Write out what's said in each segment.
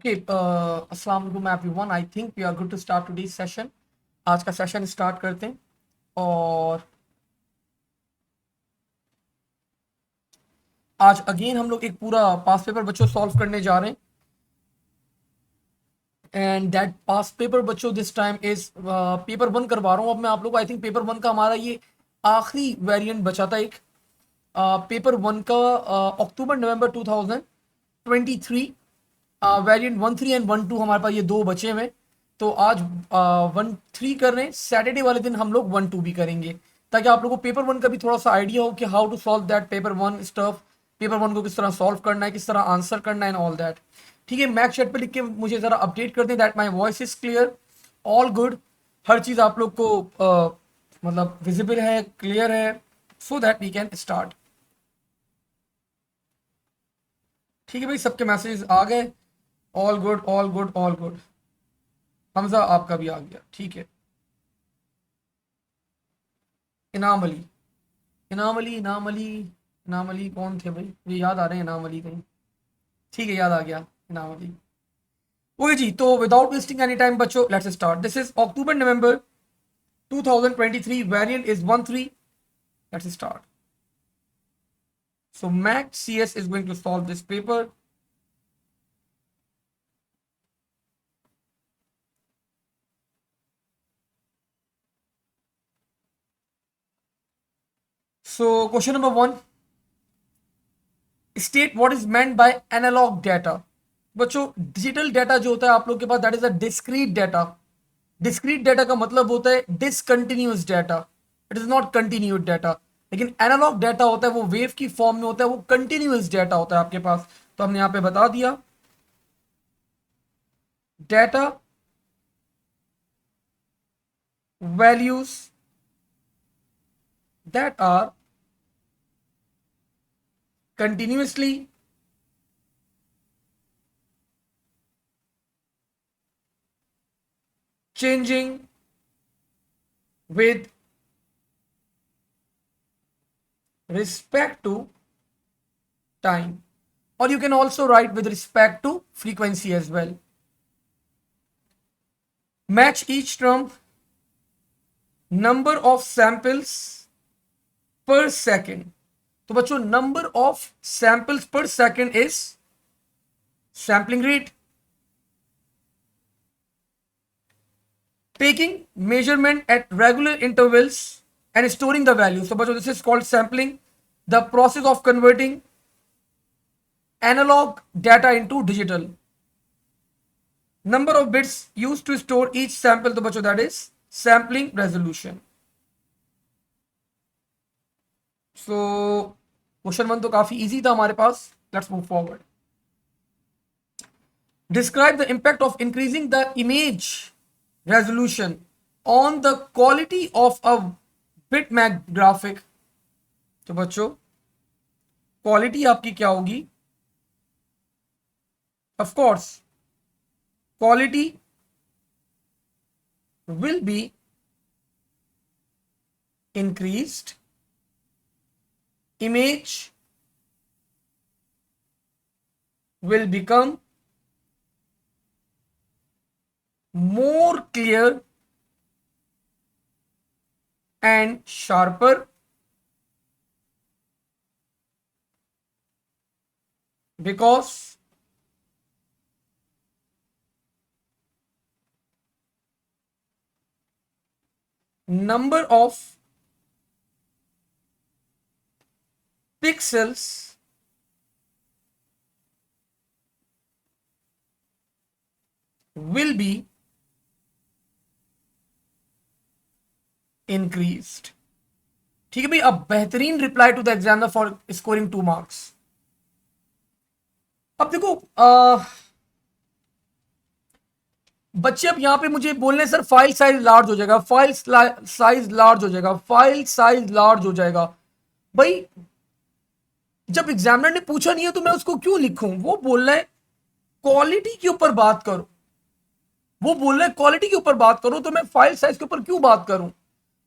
Okay अस्सलाम वालेकुम everyone. I think we are good to start today session. आज का सेशन स्टार्ट करते हैं। और आज अगेन हम लोग एक पूरा पास पेपर बच्चों सॉल्व करने जा रहे हैं। एंड दैट पास पेपर बच्चों this time is paper one करवा रहा हूँ अब मैं आप लोग को। आई थिंक पेपर वन का हमारा ये आखिरी वेरिएंट बचा था एक। पेपर वन का अक्टूबर नवंबर 2023 वेरिएंट 1 3 एंड 1 2 हमारे पास ये दो बचे हुए हैं। तो आज 1 3 कर रहे हैं। सैटरडे वाले दिन हम लोग 1 2 भी करेंगे ताकि आप लोगों को पेपर वन का भी थोड़ा सा आइडिया हो कि how to solve that paper one stuff. Paper one को किस तरह सॉल्व करना है, किस तरह आंसर करना है एंड ऑल दैट। ठीक है, मैक चैट पे लिख के मुझे जरा अपडेट कर दें that my voice is clear, all good. हर चीज आप लोग को मतलब विजिबल है, क्लियर है, so that we can start. ठीक है भाई, सबके मैसेज आ गए। All good all good all good. Hamza आपका भी आ गया, ठीक है। इनाम अली, इनाम अली, इनाम अली, इनाम अली कौन थे भाई? ये याद आ रहे हैं इनाम अली कहीं। ठीक है, याद आ गया इनाम अली। ओके जी, तो विदाउट वेस्टिंग एनी टाइम बच्चों let's start. This is October November 2023 variant is 1 3। Let's start. So Mac CS is going to solve this paper. So question number one, state what is meant by analog data. बच्चों digital data जो होता है आप लोग के पास that is a discrete data. Discrete data का मतलब होता है discontinuous data, it is not continued data. लेकिन एनालॉग डाटा होता है वो वेव की फॉर्म में होता है, वो कंटिन्यूअस डाटा होता है आपके पास। तो हमने यहां पे बता दिया data values that are continuously changing with respect to time, or you can also write with respect to frequency as well. Match each term number of samples per second. तो बच्चों number of samples per second is sampling rate. Taking measurement at regular intervals and storing the value. तो बच्चों this is called sampling. The process of converting analog data into digital. Number of bits used to store each sample. तो बच्चों that is sampling resolution. So question one तो काफी easy था हमारे पास। Let's move forward. Describe the impact of increasing the image resolution on the quality of a bitmap graphic. तो बच्चों quality आपकी क्या होगी? Of course quality will be increased, image will become more clear and sharper because number of pixels will be increased. ठीक है भाई, अब बेहतरीन reply to the examiner for scoring 2 marks. अब देखो बच्चे अब यहां पे मुझे बोलने सर फाइल साइज लार्ज हो जाएगा, फाइल साइज लार्ज हो जाएगा, फाइल साइज लार्ज हो जाएगा। भाई जब एग्जामिनर ने पूछा नहीं है तो मैं उसको क्यों लिखूं? वो बोल रहा है क्वालिटी के ऊपर बात करो, वो बोल रहा है क्वालिटी के ऊपर बात करो, तो मैं फाइल साइज के ऊपर क्यों बात करूं?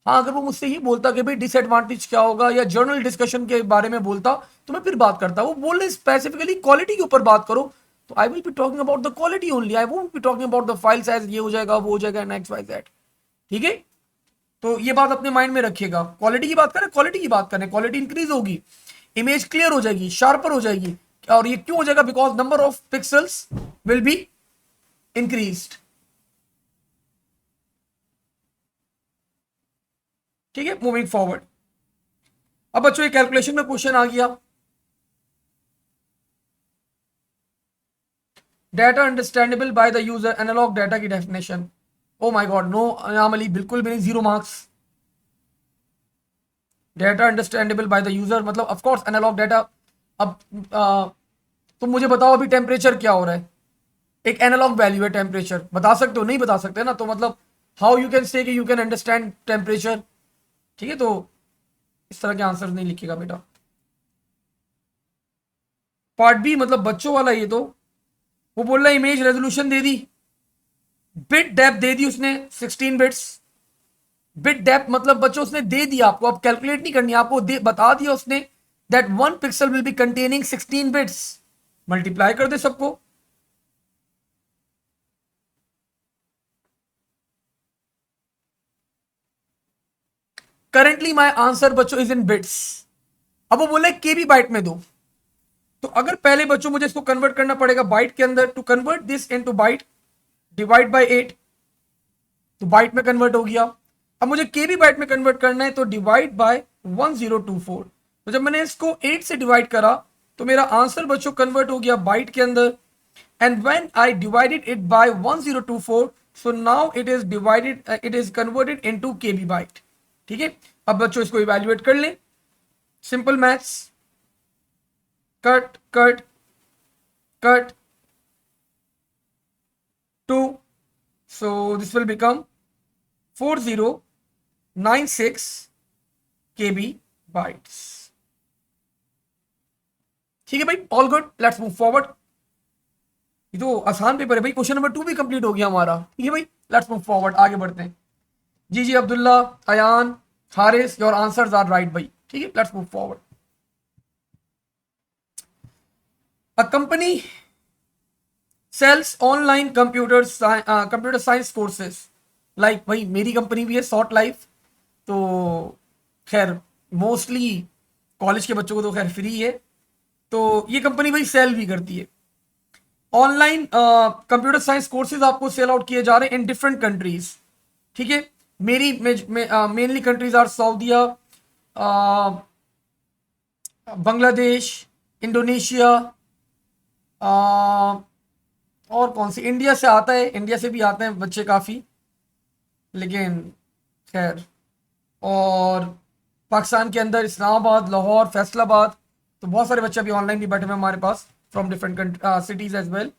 हाँ, अगर वो मुझसे ही बोलता कि भाई डिसएडवांटेज क्या होगा या जर्नल डिस्कशन के बारे में बोलता तो मैं फिर बात करता। वो बोल रहे स्पेसिफिकली क्वालिटी के ऊपर बात करो, तो आई will be talking about the quality only, I won't be talking about the file size, ये हो जाएगा वो हो जाएगा एक्स वाई जेड। ठीक है, तो ये बात अपने माइंड में रखिएगा। क्वालिटी की बात करें, क्वालिटी की बात करें, क्वालिटी इंक्रीज होगी, इमेज क्लियर हो जाएगी, शार्पर हो जाएगी। और ये क्यों हो जाएगा? Because number of pixels will be increased. ठीक है, मूविंग फॉरवर्ड। अब बच्चों, ये कैलकुलेशन में क्वेश्चन आ गया, data understandable by the user, analog data की definition. Oh my god, no anomaly, बिल्कुल भी नहीं, 0 marks. Data understandable by the user मतलब ऑफ कोर्स एनालॉग डाटा। अब तुम मुझे बताओ अभी टेम्परेचर क्या हो रहा है, एक एनालॉग वैल्यू है टेम्परेचर, बता सकते हो? नहीं बता सकते ना, तो मतलब हाउ यू कैन से कि यू कैन अंडरस्टैंड टेम्परेचर। ठीक है, तो इस तरह के आंसर नहीं लिखिएगा बेटा। पार्ट बी मतलब बच्चों वाला, ये तो वो बोल रहा है इमेज रेजोल्यूशन दे दी, बिट डेप्थ दे दी उसने 16 बिट्स। बिट डेप्थ मतलब बच्चों उसने दे दिया आपको, अब कैलकुलेट नहीं करनी, आपको बता दिया उसने that 1 pixel will be containing 16 bits. Multiply कर दे सबको। करेंटली माई आंसर बच्चों इज इन बिट्स। अब वो बोले केबी बाइट में दो, तो अगर पहले बच्चों मुझे इसको कन्वर्ट करना पड़ेगा बाइट के अंदर, to convert this into byte, divide by 8, तो बाइट में कन्वर्ट हो गया। अब मुझे केबी बाइट में कन्वर्ट करना है, तो डिवाइड बाय 1024। तो जब मैंने इसको 8 से डिवाइड करा, तो मेरा आंसर बच्चों कन्वर्ट हो गया बाइट के अंदर। And when I divided it by 1024, so now it is divided, it is converted into KB byte. ठीक है, अब बच्चों इसको इवैल्यूएट कर लें, simple maths, cut cut cut 2, so this will become 4096 KB bytes। ठीक है भाई, all good, let's move forward. ये तो आसान पेपर है भाई, क्वेश्चन नंबर 2 भी कंप्लीट हो गया हमारा। ठीक है भाई, लेट्स मूव फॉरवर्ड, आगे बढ़ते हैं। जी जी Abdullah, Ayan, Haris, your answers are right भाई। ठीक है, let's move forward. A company sells online computer science courses, like भाई मेरी कंपनी भी है शॉर्ट लाइफ, तो खैर मोस्टली कॉलेज के बच्चों को तो खैर फ्री है, तो ये कंपनी भाई सेल भी करती है ऑनलाइन कंप्यूटर साइंस कोर्सेज, आपको सेल आउट किए जा रहे हैं इन डिफरेंट कंट्रीज। ठीक है, मेरी mainly countries are Saudia, Bangladesh, Indonesia, और कौन सी, इंडिया से आता है, इंडिया से भी आते हैं बच्चे काफ़ी, लेकिन खैर, और पाकिस्तान के अंदर इस्लामाबाद, लाहौर, फैसलाबाद, तो बहुत सारे बच्चे अभी ऑनलाइन भी बैठे हुए हमारे पास from different cities as well.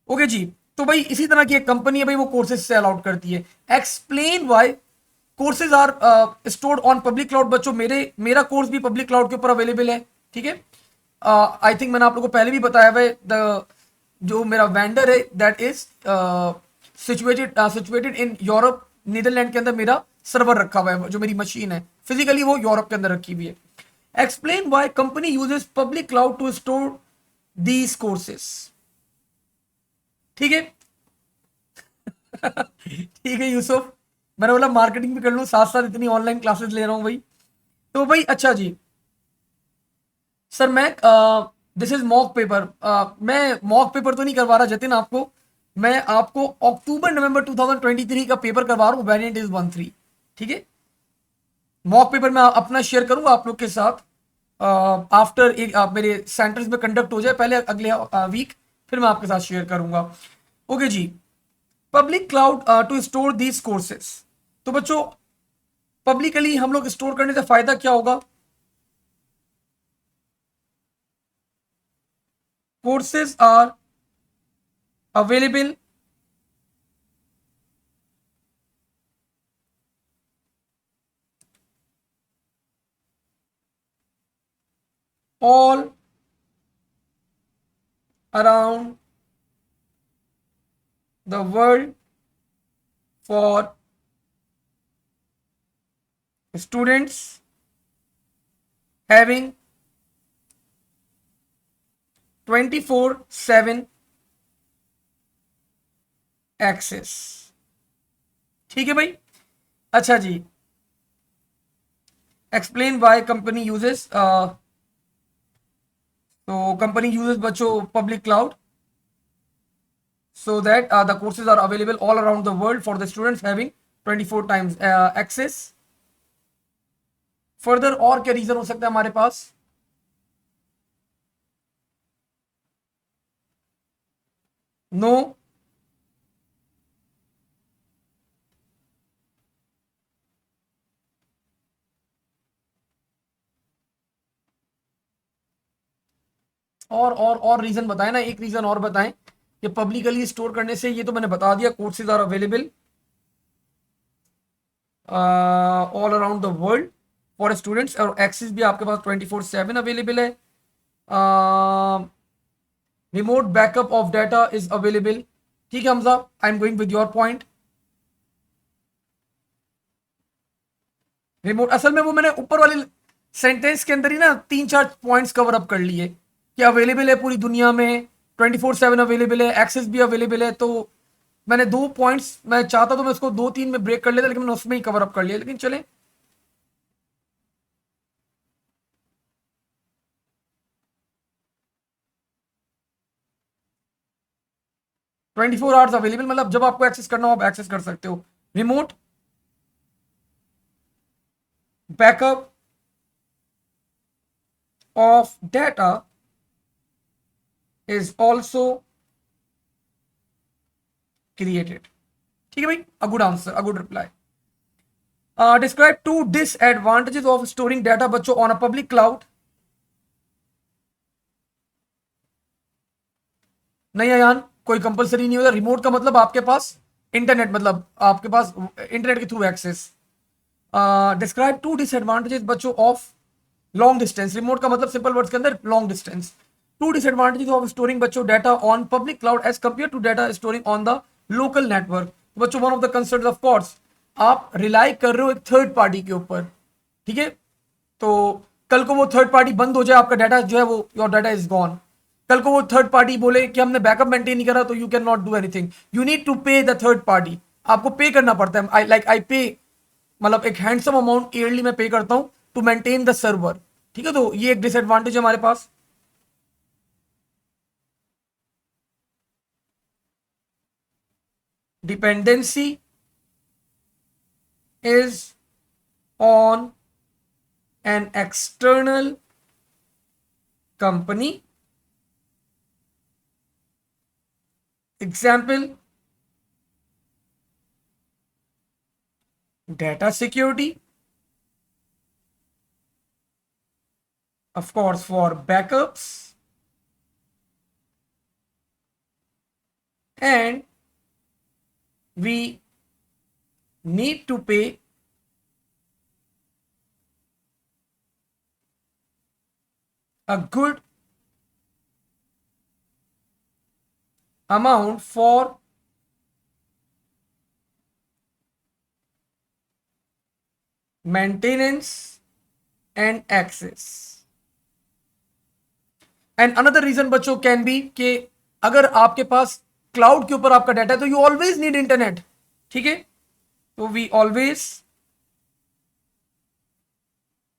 Okay जी, तो भाई इसी तरह की एक कंपनी है भाई, वो कोर्सेज सेल आउट करती है। Explain why courses are stored on public cloud. बच्चों मेरा कोर्स भी पब्लिक क्लाउड के ऊपर अवेलेबल है। ठीक है, आई थिंक मैंने आप लोगों को पहले भी बताया हुआ है, द जो मेरा वेंडर है that is situated in Europe, Netherland के अंदर मेरा सर्वर रखा हुआ है, जो मेरी मशीन है फिजिकली वो यूरोप के अंदर रखी हुई है। Explain why company uses public cloud to store these courses. ठीक है ठीक है यूसुफ, मैंने बोला मार्केटिंग भी कर लूं साथ साथ, इतनी ऑनलाइन क्लासेस ले रहा हूं भाई। तो भाई अच्छा जी, सर मैं दिस इज मॉक पेपर, मैं मॉक पेपर तो नहीं करवा रहा जतिन आपको, मैं आपको अक्टूबर नवंबर 2023 का पेपर करवा रहा हूँ, वेरिएंट इज 13। ठीक है, मॉक पेपर मैं अपना शेयर करूंगा आप लोग के साथ आफ्टर एक मेरे सेंटर्स में कंडक्ट हो जाए पहले अगले वीक, फिर मैं आपके साथ शेयर करूंगा। ओके जी, public cloud to store these courses. तो बच्चों पब्लिकली हम लोग स्टोर करने से फायदा क्या होगा? Courses are available all around the world for students having 24/7 access. ठीक है भाई। अच्छा जी, एक्सप्लेन वाई कंपनी यूजेस, तो कंपनी यूजेस बच्चों public cloud so that the courses are available all around the world for the students having 24 times access. Further और क्या reason हो सकता है हमारे पास? नो, और रीजन बताएं ना, एक रीजन और बताएं कि पब्लिकली स्टोर करने से, ये तो मैंने बता दिया, courses are available all around the world for students, और एक्सेस भी आपके पास 24/7 अवेलेबल है। Remote backup of data is available. ठीक है Hamza, I am going with your point. Remote, असल में वो मैंने ऊपर वाले सेंटेंस के अंदर ही ना 3-4 पॉइंट्स कवर अप कर लिए कि अवेलेबल है पूरी दुनिया में, 24/7 अवेलेबल है, एक्सेस भी अवेलेबल है। तो मैंने 2 पॉइंट्स, मैं चाहता तो मैं उसको 2-3 में ब्रेक कर लेता, लेकिन मैंने उसमें ही कवर अप कर लिया। लेकिन चले, 24 आवर्स अवेलेबल मतलब जब आपको एक्सेस करना हो आप एक्सेस कर सकते हो। Remote backup of data is also created. ठीक है भाई, a good answer, a good reply. Describe 2 disadvantages of storing data बच्चों ऑन अ पब्लिक क्लाउड। नहीं यान, कोई कंपलसरी नहीं होता। रिमोट का मतलब आपके पास इंटरनेट, मतलब आपके पास इंटरनेट के थ्रू एक्सेस। डिस्क्राइब 2 डिसएडवांटेजेस बच्चों ऑफ लॉन्ग डिस्टेंस। रिमोट का मतलब सिंपल वर्ड्स के अंदर long distance. 2 disadvantages of storing बच्चों data on public cloud as compared to data storing on the local network. बच्चों, one of the concern of course, आप rely कर रहे हो एक थर्ड पार्टी के ऊपर। ठीक है, तो कल को वो थर्ड पार्टी बंद हो जाए, आपका डाटा जो है वो, योर डाटा इज गॉन। कल को वो थर्ड पार्टी बोले कि हमने बैकअप मेंटेन नहीं करा, तो you can not do anything, you need to pay the third party. आपको पे करना पड़ता है। आई पे, मतलब एक हैंडसम अमाउंट ईयरली में पे करता हूं टू मेंटेन द सर्वर। ठीक है, तो ये एक डिसएडवांटेज है हमारे पास। Dependency is on an external company. Example, data security, of course for backups, and we need to pay a good amount for maintenance and access. And another reason बच्चों can B कि अगर आपके पास cloud के ऊपर आपका data है तो you always need internet. ठीक है, तो we always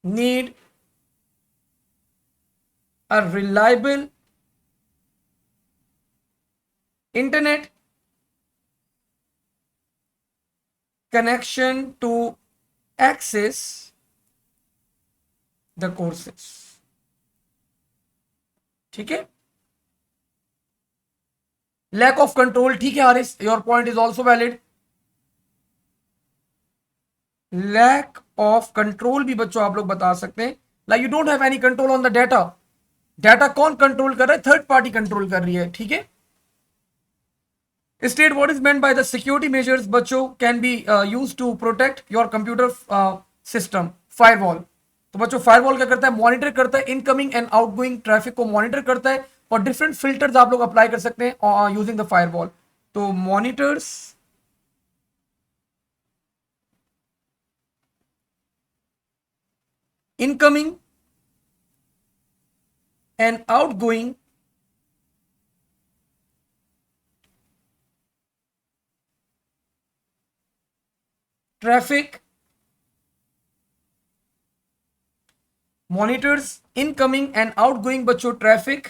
need a reliable internet connection to access the courses। ठीक है, लैक ऑफ कंट्रोल। ठीक है Haris, your point is also valid. Lack of control भी बच्चों आप लोग बता सकते हैं, like you don't have any control on the data. Data कौन कंट्रोल कर रहा है? थर्ड पार्टी कंट्रोल कर रही है। ठीक है, state what is meant by the security measures बच्चों can be use to protect your computer system. Firewall, तो बच्चों फायरवॉल क्या करता है? मॉनिटर करता है इनकमिंग एंड आउटगोइंग ट्रैफिक को मॉनिटर करता है, और डिफरेंट फिल्टर्स आप लोग अप्लाई कर सकते हैं यूजिंग द फायरवॉल। तो monitors incoming and outgoing traffic, monitors incoming and outgoing बच्चों traffic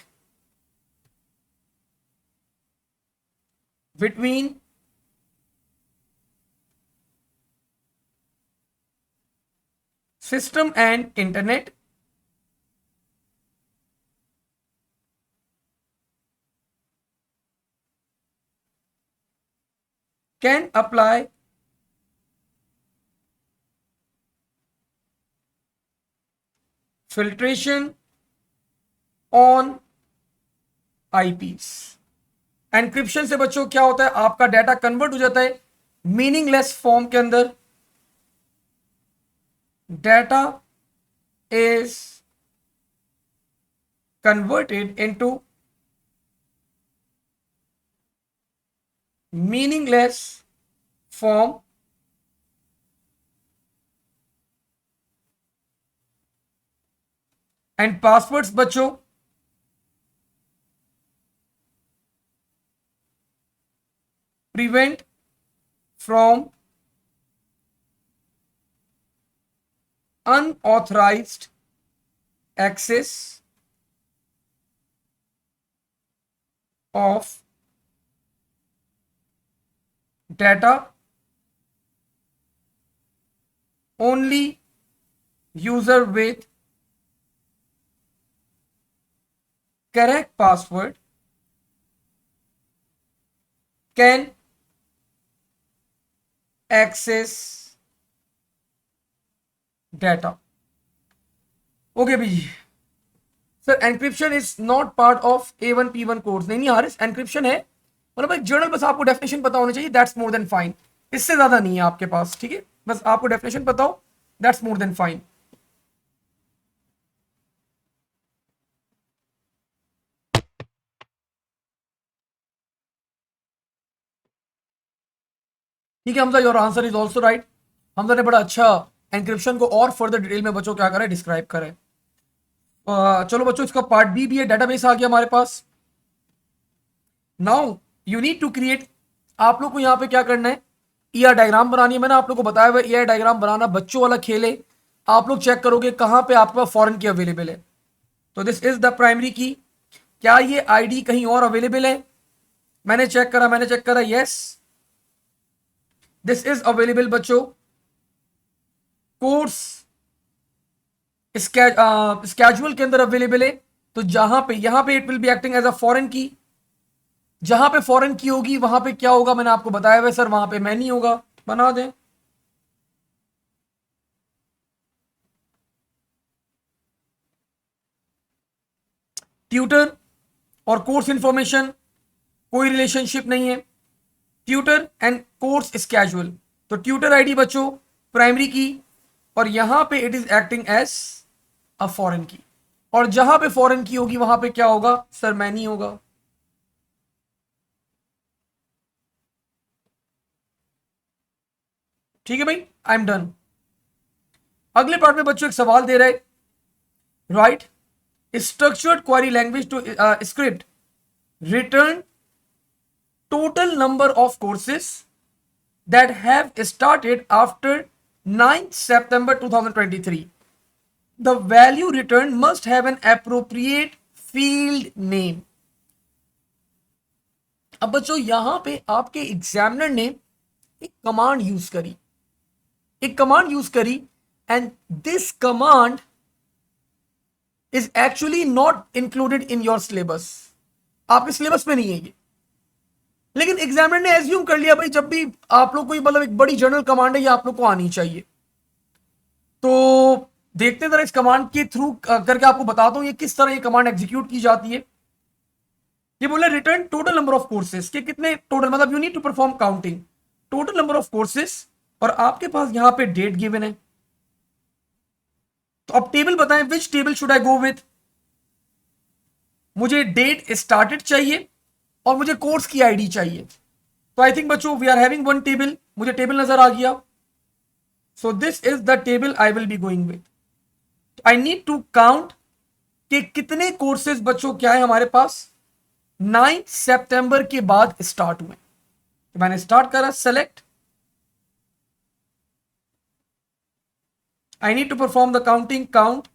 between system and internet, can apply filtration on IPs। Encryption से बच्चों क्या होता है, आपका डाटा कन्वर्ट हो जाता है मीनिंगलेस फॉर्म के अंदर। Data is converted into meaningless form and passwords बच्चों prevent from unauthorized access of data। only user with correct password can access data। Okay भाई sir, encryption is not part of A1P1 course. नहीं Haris, encryption है, मतलब भाई journal, बस आपको definition पता होनी चाहिए, दैट्स मोर देन फाइन। इससे ज्यादा नहीं है आपके पास, ठीक है, बस आपको डेफिनेशन पता हो, दैट्स मोर देन फाइन। ठीक है Hamza, your answer is also right. Hamza ने बड़ा अच्छा एनक्रिप्शन को और फर्दर डिटेल में बच्चों क्या करें, डिस्क्राइब करें। चलो बच्चों, इसका पार्ट बी भी है, डेटाबेस आ गया हमारे पास। Now you need to create, आप लोग को यहाँ पे क्या करना है, ईआर डायग्राम बनानी है। मैंने आप लोग को बताया हुआ ईआर डायग्राम बनाना बच्चों वाला खेल है। आप लोग चेक करोगे कहाँ पे आपके पास फॉरेन की अवेलेबल है। तो दिस इज द प्राइमरी की। क्या ये आईडी कहीं और अवेलेबल है? मैंने चेक करा, यस दिस इज अवेलेबल बच्चों। कोर्स स्केजुअल के अंदर अवेलेबल है। तो जहां पे, यहां पे it will be acting as a foreign key. जहां पे फॉरेन की होगी वहां पे क्या होगा, मैंने आपको बताया हुआ सर, वहां पे मैनी होगा। बना दें, ट्यूटर और कोर्स इंफॉर्मेशन कोई रिलेशनशिप नहीं है। ट्यूटर एंड कोर्स स्केजुअल, तो ट्यूटर आईडी बच्चों प्राइमरी की, और यहां पे it is acting as a foreign key. और जहां पे फॉरेन की होगी वहां पे क्या होगा सर, मैनी होगा। ठीक है भाई, आई एम डन। अगले पार्ट में बच्चों एक सवाल दे रहे, write structured query language to script return total number of courses that have started after 9th September 2023. The value returned must have an appropriate field name. अब बच्चों यहां पे आपके एग्जामिनर ने एक कमांड यूज करी and this command is actually not included in your syllabus. आपके syllabus में नहीं है ये, लेकिन एग्जामिनर ने एज्यूम कर लिया भाई जब भी आप लोग को मतलब एक बड़ी जनरल कमांड है ये आप लोग को आनी चाहिए। तो देखते जरा इस कमांड के थ्रू करके आपको बताता हूं ये किस तरह ये कमांड एग्जीक्यूट की जाती है। ये बोले return total number of courses के कितने टोटल, मतलब you need to perform counting total number of courses, और आपके पास यहां पे डेट गिवन है। तो अब टेबल बताएं, which table should I go with. मुझे डेट स्टार्टेड चाहिए और मुझे कोर्स की आईडी चाहिए। तो आई थिंक बच्चों we are having one table, मुझे टेबल नजर आ गया। So this is the table I will be going with. I need to count कि कितने कोर्सेज बच्चों क्या है हमारे पास 9 सितंबर के बाद स्टार्ट हुए। तो मैंने स्टार्ट करा, select I need to perform the counting count.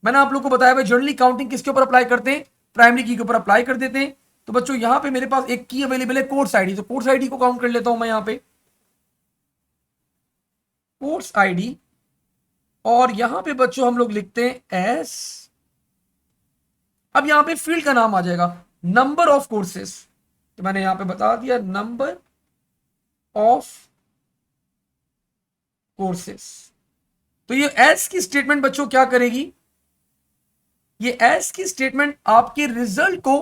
मैंने आप लोग को बताया भाई जनरली काउंटिंग किसके ऊपर अप्लाई करते हैं, प्राइमरी की के ऊपर अप्लाई कर देते हैं। तो बच्चों यहां पे मेरे पास एक की अवेलेबल है कोर्स आईडी, तो कोर्स आईडी को काउंट कर लेता हूं मैं यहां पे कोर्स आईडी, और यहां पे बच्चों हम लोग लिखते हैं एस, अब यहां पे फील्ड का नाम आ जाएगा नंबर ऑफ कोर्सेस, तो मैंने यहां पे बता दिया नंबर ऑफ कोर्सेस। तो ये एस की स्टेटमेंट बच्चों क्या करेगी, ये एस की स्टेटमेंट आपके रिजल्ट को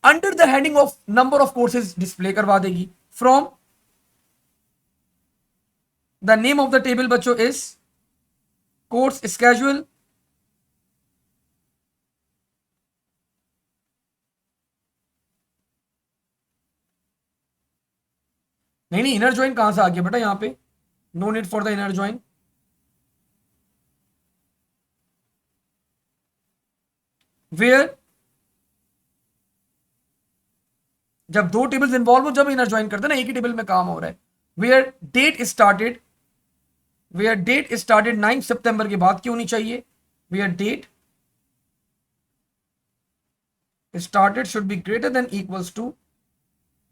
under the heading of number of courses display करवा देगी। From the name of the table बच्चों इज कोर्स स्केड्यूल, नहीं नहीं इनर ज्वाइन कहां से आ गया बेटा, यहां पे no need for the inner join. Where, जब दो टेबल्स इन्वॉल्व हो जब इनर ज्वाइन करते हैं ना, एक ही टेबल में काम हो रहा है। Where date started, where date started 9 सितंबर के बाद की होनी चाहिए, where date started should be greater than equals to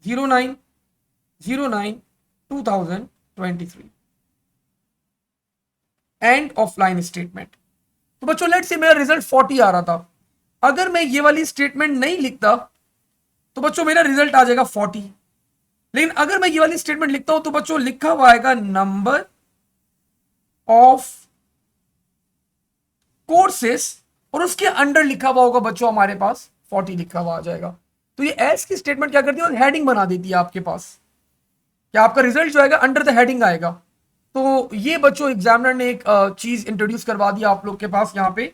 09/09/2023 end of line statement. तो बच्चों लेट्स से मेरा रिजल्ट 40 आ रहा था, अगर मैं ये वाली स्टेटमेंट नहीं लिखता तो बच्चों मेरा रिजल्ट आ जाएगा 40, लेकिन अगर मैं ये वाली स्टेटमेंट लिखता हूं तो बच्चों लिखा हुआ आएगा नंबर ऑफ कोर्सेस, और उसके अंडर लिखा हुआ होगा बच्चों हमारे पास 40 लिखा हुआ आ जाएगा। तो ये एस की स्टेटमेंट क्या करती है, हेडिंग बना देती है आपके पास, क्या आपका रिजल्ट जो आएगा अंडर द हेडिंग आएगा। तो ये बच्चों एग्जामिनर ने एक चीज इंट्रोड्यूस करवा दी आप लोग के पास यहाँ पे,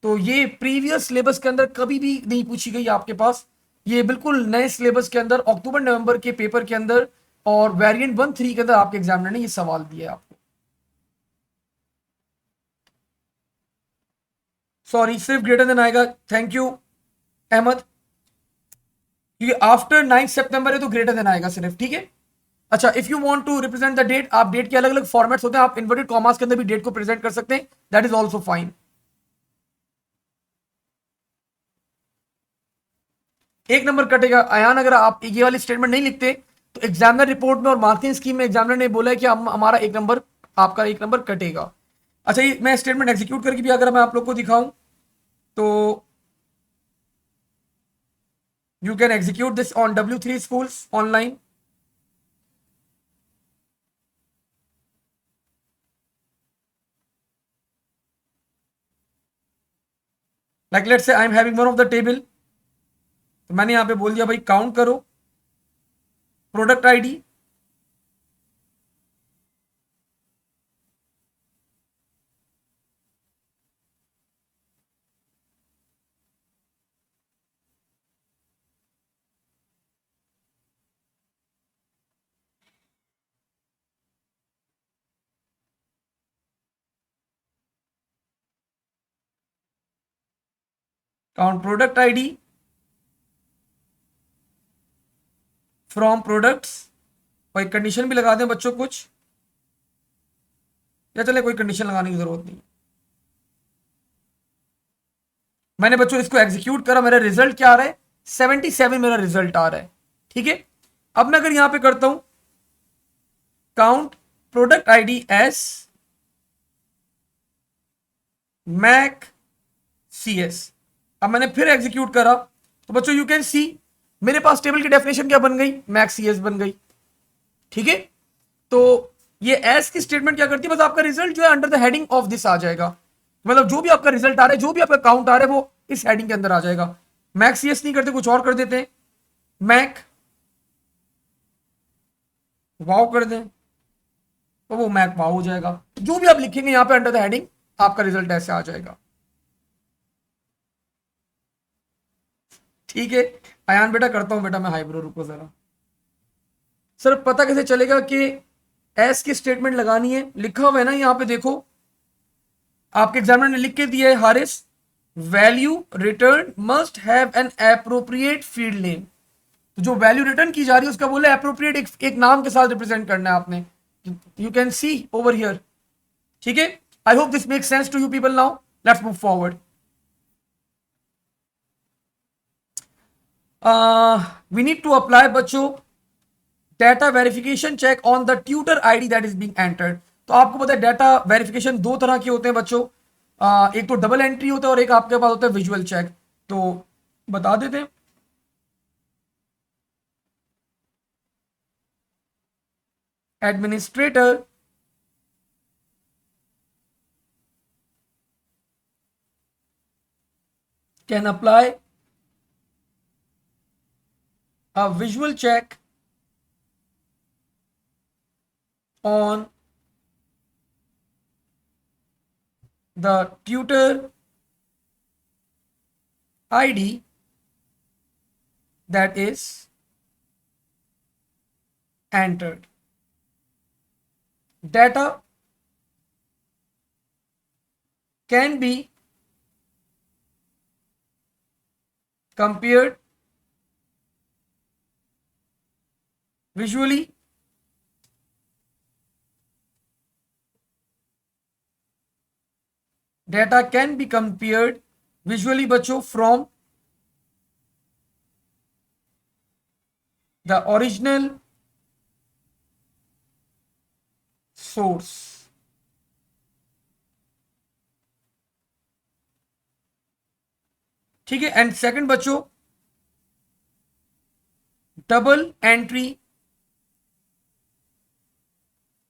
तो ये प्रीवियस सिलेबस के अंदर कभी भी नहीं पूछी गई आपके पास, ये बिल्कुल नए सिलेबस के अंदर अक्टूबर नवंबर के पेपर के अंदर और वेरिएंट 1-3 के अंदर आपके एग्जामिनर ने ये सवाल दिया आपको। सॉरी सिर्फ ग्रेटर देन आएगा, थैंक यू अहमद, क्योंकि आफ्टर 9 सितंबर है तो ग्रेटर देन आएगा सिर्फ, ठीक है। अच्छा, if you want to represent the date, आप डेट के अलग अलग फॉर्मेट्स होते हैं, आप इन्वर्टेड कॉमास के अंदर भी डेट को प्रेजेंट कर सकते हैं, दैट इज ऑल्सो फाइन। एक नंबर कटेगा अयान, अगर आप ये वाली स्टेटमेंट नहीं लिखते तो एग्जामिनर रिपोर्ट में और मार्किंग स्कीम में एग्जामिनर ने बोला है कि हमारा एक नंबर, आपका एक नंबर कटेगा। अच्छा, ये मैं स्टेटमेंट एग्जीक्यूट करके भी अगर मैं आप लोग को दिखाऊं तो you can execute this on W3 schools online. Like let's say I am having one of the table, तो मैंने यहां पे बोल दिया भाई काउंट करो product ID, count product ID from products, कोई कंडीशन भी लगा दें बच्चों कुछ, या चले कोई कंडीशन लगाने की जरूरत नहीं। मैंने बच्चों इसको एग्जीक्यूट करा, मेरा रिजल्ट क्या आ रहा है 77 मेरा रिजल्ट आ रहा है, ठीक है। अब मैं अगर यहां पे करता हूं count product ID as mac CS, अब मैंने फिर एग्जीक्यूट करा तो बच्चों यू कैन सी मेरे पास टेबल की डेफिनेशन क्या बन गई, मैक CS बन गई, ठीक है। तो ये एस की स्टेटमेंट क्या करती है, बस आपका रिजल्ट जो है under the heading of this आ जाएगा, मतलब जो भी आपका रिजल्ट आ रहा है, जो भी आपका काउंट आ रहा है वो इस हेडिंग के अंदर आ जाएगा। मैक CS नहीं करते, कुछ और कर देते हैं, मैक वाव कर दें तो वो मैक वाव हो जाएगा, जो भी आप लिखेंगे यहां पे अंडर द हेडिंग आपका रिजल्ट ऐसे आ जाएगा, ठीक है। अयान बेटा करता हूं बेटा मैं हाइब्रो, रुको जरा। सर पता कैसे चलेगा कि एस की स्टेटमेंट लगानी है, लिखा हुआ है ना यहां पे देखो, आपके एग्जामिनर ने लिख के दिया है Haris, value return must have an appropriate field name, तो जो वैल्यू रिटर्न की जा रही है उसका बोले एप्रोप्रिएट एक नाम के साथ रिप्रेजेंट करना है आपने, you can see over here, ठीक है। I hope this makes sense to you people now. Let's move forward. We need to apply बच्चों data verification check on the tutor ID that is being entered. तो आपको पता है data verification दो तरह के होते हैं बच्चों। एक तो डबल एंट्री होता है और एक आपके पास होता है विजुअल चेक। तो बता देते हैं। Administrator can apply a visual check on the tutor ID that is entered. Data can be compared visually data can be compared visually बच्चों from the original source। ठीक है। एंड सेकंड बच्चों double entry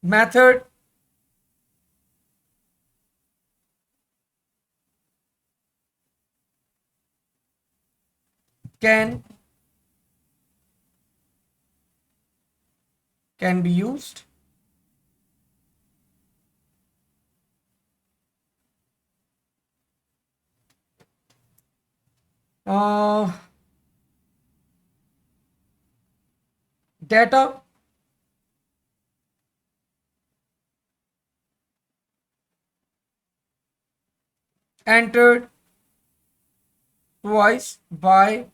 method can be used data entered twice by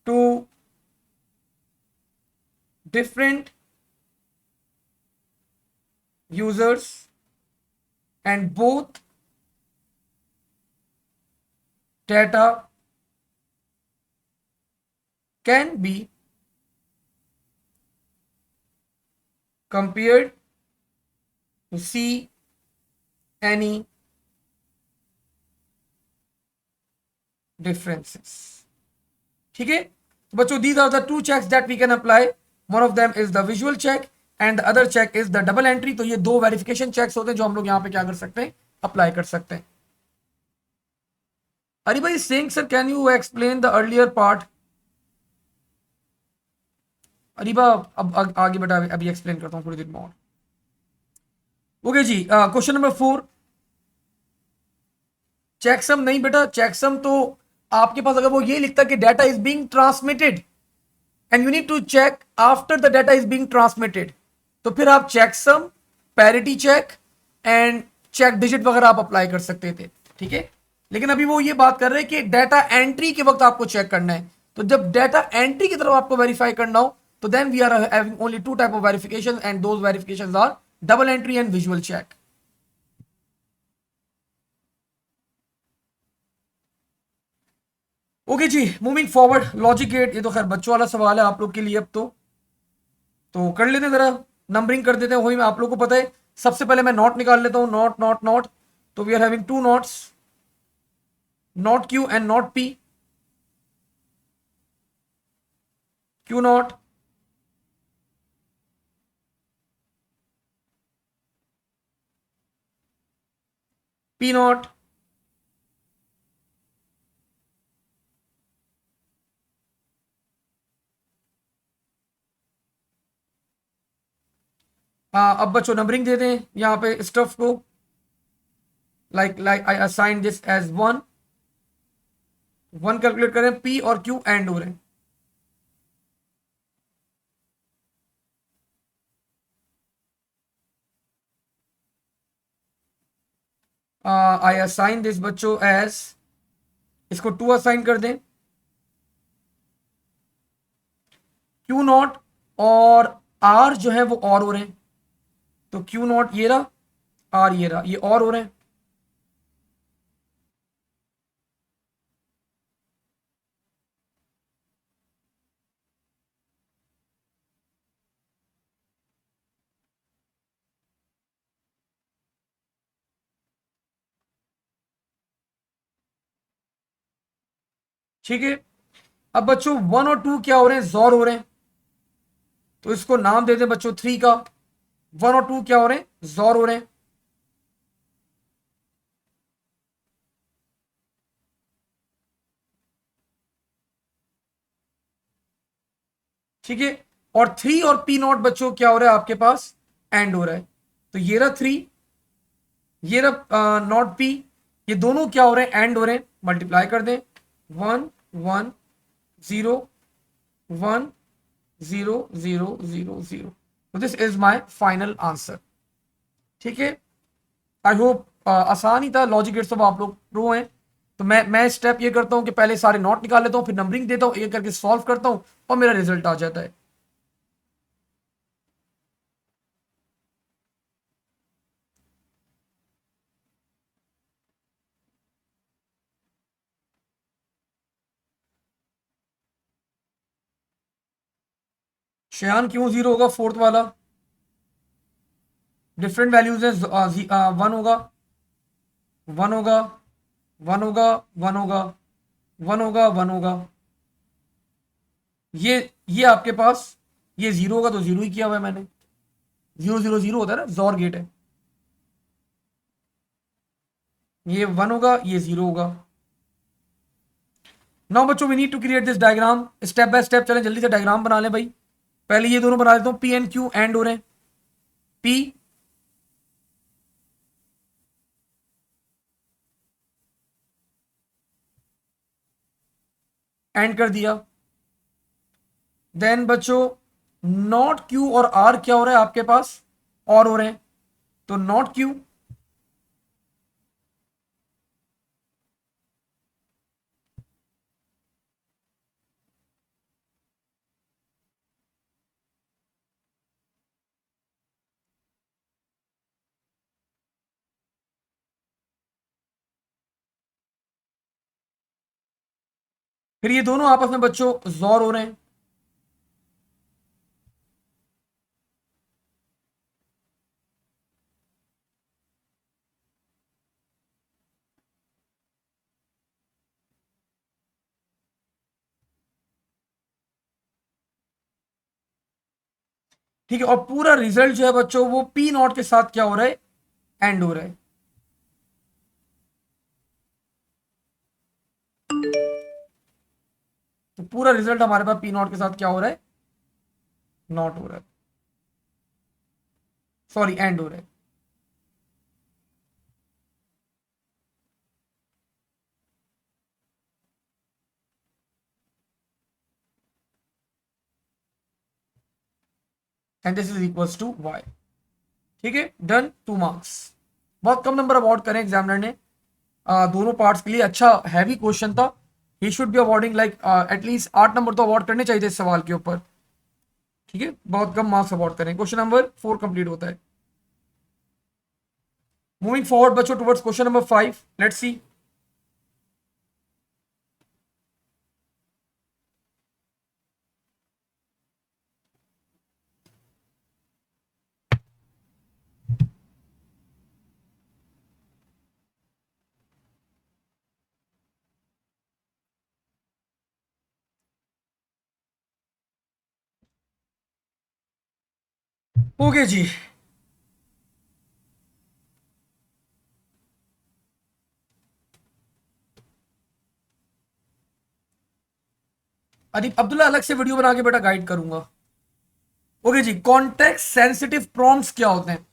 two different users and both data can be compared to see any differences। ठीक है बच्चों, these are the two checks that we can apply. One of them is the visual check and the other check is the double entry। तो ये दो verification checks होते हैं जो हम लोग यहाँ पे क्या कर सकते हैं, अप्लाई कर सकते हैं। अरे भाई Singh sir can you explain the earlier part. Areeba अब आगे बेटा अभी एक्सप्लेन करता हूँ थोड़ी देर में और। ओके जी, क्वेश्चन नंबर 4 चेकसम नहीं बेटा, चेकसम तो आपके पास अगर वो ये लिखता कि data is being transmitted and you need to check after the data is being transmitted, तो फिर आप checksum, parity check and check digit वगैरह आप अप्लाई कर सकते थे। ठीक है, लेकिन अभी वो ये बात कर रहे हैं कि डाटा एंट्री के वक्त आपको चेक करना है। तो जब डाटा एंट्री की तरफ आपको वेरीफाई करना हो तो then we are having only two type of verification and those verifications are double entry and visual check. Okay जी, मूविंग फॉरवर्ड लॉजिक गेट। ये तो खैर बच्चों वाला सवाल है आप लोग के लिए। अब तो कर लेते हैं, जरा नंबरिंग कर देते हैं। वही आप लोग को पता है, सबसे पहले मैं नॉट निकाल लेता हूं, नॉट नॉट नॉट। तो we are having two nots, not Q and not P. Q not, P not, अब बच्चों नंबरिंग दे दें यहां पे स्टफ को। Like I assign this as 1 calculate करें, पी और क्यू एंड हो रहे हैं। आई असाइन दिस बच्चों एज, इसको 2 असाइन कर दें। क्यू नॉट और आर जो है वो और हो रहे हैं, तो क्यू नॉट ये रहा आर ये रहा, ये और हो रहे हैं। ठीक है, अब बच्चों 1 और 2 क्या हो रहे हैं, जॉर हो रहे हैं, तो इसको नाम दे दें बच्चों 3 का। 1 और 2 क्या हो रहे हैं, जॉर हो रहे हैं। ठीक है, और 3 और P0 बच्चों क्या हो रहा है आपके पास, एंड हो रहा है। तो ये रहा 3, ये रहा नॉट P, ये दोनों क्या हो रहे हैं, एंड हो रहे हैं। मल्टीप्लाई कर दें, 1 1 0 1 0 0 0। तो this is my final answer. ठीक है, आई होप आसान ही था, लॉजिक गेट्स अब आप लोग प्रो हैं। तो मैं स्टेप ये करता हूं कि पहले सारे नोट निकाल लेता हूं, फिर नंबरिंग देता हूं, एक करके सॉल्व करता हूं और मेरा रिजल्ट आ जाता है। शयान क्यों जीरो होगा, फोर्थ वाला डिफरेंट वैल्यूज है। 1 होगा, 1 होगा, 1 होगा, 1 होगा, 1 होगा, 1 होगा। ये आपके पास ये जीरो होगा, तो जीरो ही किया हुआ है मैंने। 0 0 0 होता है ना, जॉर गेट है। ये 1 होगा, ये 0 होगा। नाउ बच्चों we need to create this diagram, step by step चलें, जल्दी से डायग्राम बना लें भाई। पहले ये दोनों बना देता हूं, पी एंड क्यू एंड हो रहे हैं। पी एंड कर दिया। देन बच्चों नॉट क्यू और आर क्या हो रहा है आपके पास, और हो रहे हैं। तो नॉट क्यू फिर ये दोनों आपस में बच्चों जॉर हो रहे हैं। ठीक है, और पूरा रिजल्ट जो है बच्चों वो पी नॉट के साथ क्या हो रहा है, एंड हो रहा है। तो पूरा रिजल्ट हमारे पास पी नॉट के साथ क्या हो रहा है, नॉट हो रहा है, सॉरी एंड हो रहा है। And this is equals to Y. ठीक है, डन, 2 मार्क्स। बहुत कम नंबर अवॉर्ड करें एग्जामिनर ने दोनों पार्ट्स के लिए। अच्छा हैवी क्वेश्चन था, he should be awarding like at least 8 number तो अवॉर्ड करने चाहिए थे इस सवाल के ऊपर। ठीक है, बहुत कम मार्क्स अवॉर्ड करें। क्वेश्चन नंबर 4 कंप्लीट होता है। मूविंग फॉरवर्ड बच्चों towards question number 5, let's see. Okay जी, अदीप अब्दुल्ला अलग से वीडियो बना के बेटा गाइड करूंगा। ओके जी, कॉन्टेक्स्ट सेंसिटिव प्रॉम्प्ट्स क्या होते हैं।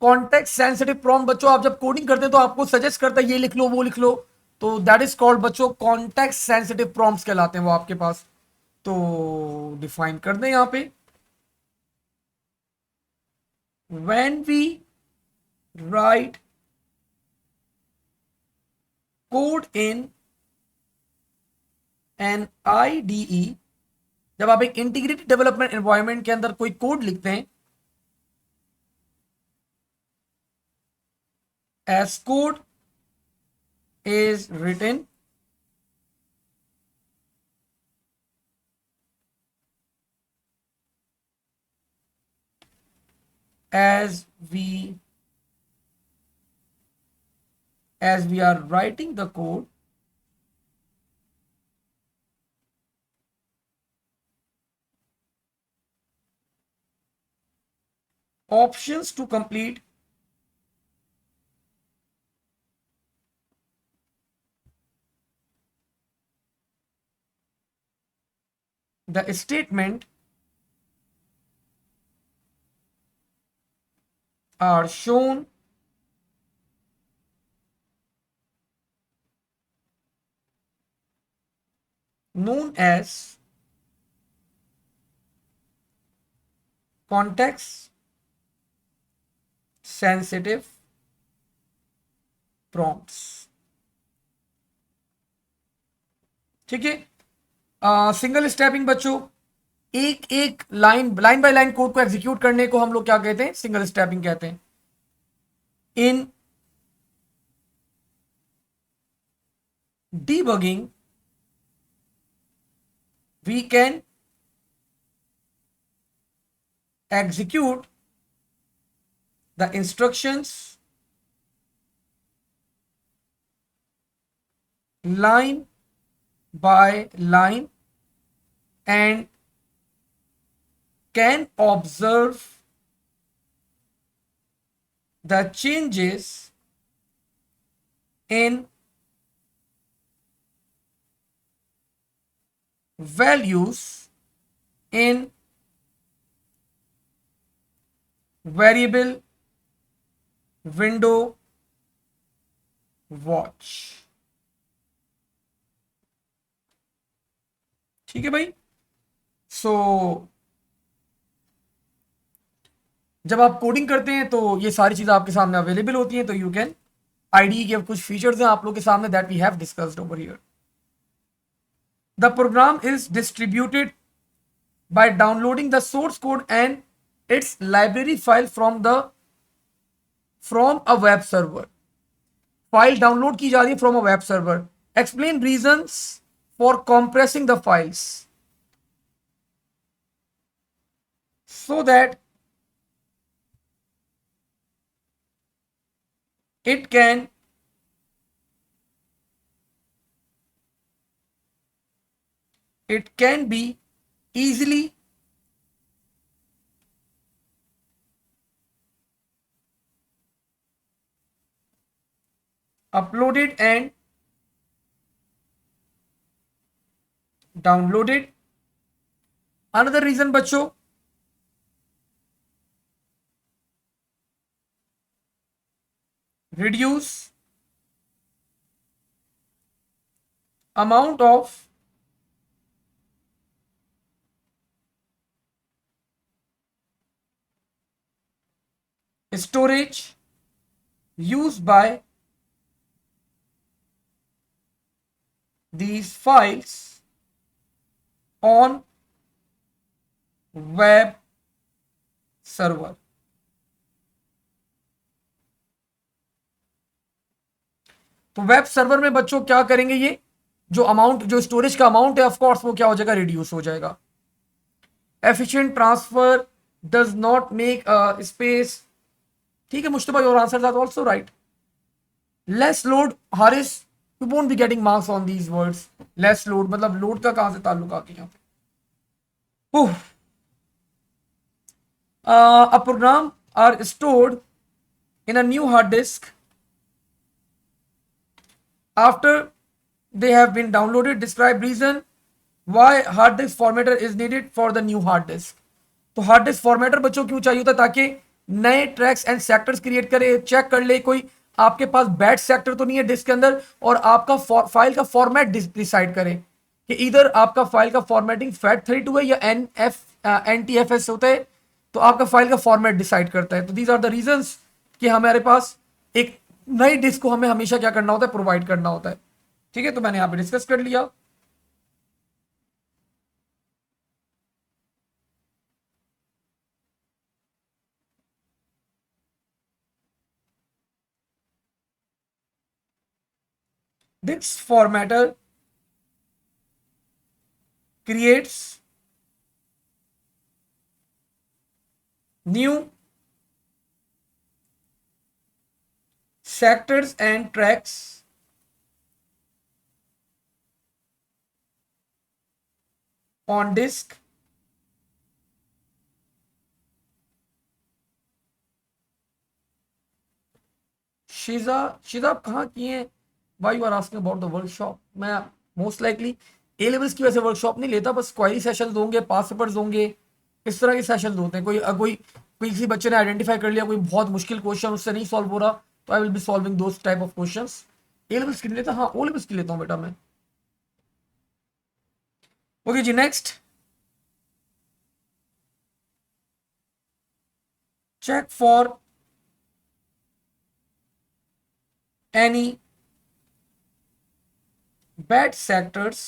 कॉन्टेक्स्ट सेंसिटिव प्रॉम्प्ट बच्चों आप जब कोडिंग करते हैं तो आपको सजेस्ट करता है ये लिख लो वो लिख लो, तो दैट इज कॉल्ड बच्चों कॉन्टेक्स्ट सेंसिटिव प्रॉम्प्ट्स कहलाते हैं वो आपके पास। तो डिफाइन कर दें यहां पे, when we write code in an IDE, जब आप एक इंटीग्रेटेड डेवलपमेंट एनवायरनमेंट के अंदर कोई कोड लिखते हैं, as code is written as we are writing the code, options to complete the statement are shown known as context sensitive prompts. ठीक है। सिंगल स्टेपिंग बच्चों, एक एक लाइन बाय लाइन कोड को एग्जीक्यूट करने को हम लोग क्या कहते हैं? सिंगल स्टेपिंग कहते हैं। इन debugging we can execute the instructions line by line and can observe the changes in values in variable window watch। ठीक है भाई। सो जब आप कोडिंग करते हैं तो ये सारी चीजें आपके सामने अवेलेबल होती हैं, तो यू कैन आईडी के कुछ फीचर्स हैं आप लोग के सामने that we have discussed over here. The program is distributed by downloading the source code and its library file from a web server। File download की जा रही है from a web server. Explain reasons for compressing the files so that it can be easily uploaded and downloaded। Another reason बच्चों, reduce amount of storage used by these files on web server। तो web server में बच्चों क्या करेंगे? ये जो storage का amount है ऑफ कोर्स वो क्या हो जाएगा? रिड्यूस हो जाएगा। Efficient transfer does not make space. ठीक है Mushtaba, your answer that also right. Less load, Haris you won't be getting marks on these words. Less load मतलब लोड का कहां से ताल्लुक आ गया? A program are stored in a new hard disk after they have been downloaded। Describe reason why hard disk formatter is needed for the new hard disk। तो hard disk formatter बच्चों क्यों चाहिए होता है? ताकि नए ट्रैक्स एंड सेक्टर्स क्रिएट करे, check कर ले कोई आपके पास बैड सेक्टर तो नहीं है डिस्क के अंदर, और आपका फाइल का फॉर्मेट डिसाइड करे कि इधर आपका फाइल का फॉर्मेटिंग FAT32 है या NTFS होता है, तो आपका फाइल का फॉर्मेट डिसाइड करता है। तो दीज आर द रीजंस कि हमारे पास एक नई डिस्क को हमें हमेशा क्या करना होता है? प्रोवाइड करना होता है। ठीक है, तो मैंने यहां पे डिस्कस कर लिया। This formatter creates new sectors and tracks on disk Sheeza आप कहाँ किए हैं? Why you are asking about the workshop? मैं मोस्ट लाइकली ए लेवल्स की वजह से वर्कशॉप नहीं लेता, बस क्वायरी सेशंस होंगे, पास पेपर्स होंगे, इस तरह के सेशंस होते हैं। कोई किसी बच्चे ने आइडेंटिफाई कर लिया कोई बहुत मुश्किल क्वेश्चन उससे नहीं सॉल्व हो रहा, तो आई will be solving those type of questions. A levels की नहीं लेता, हाँ ओ लेवल्स की लेता हूँ बेटा मैं। ओके जी, next check for any bad sectors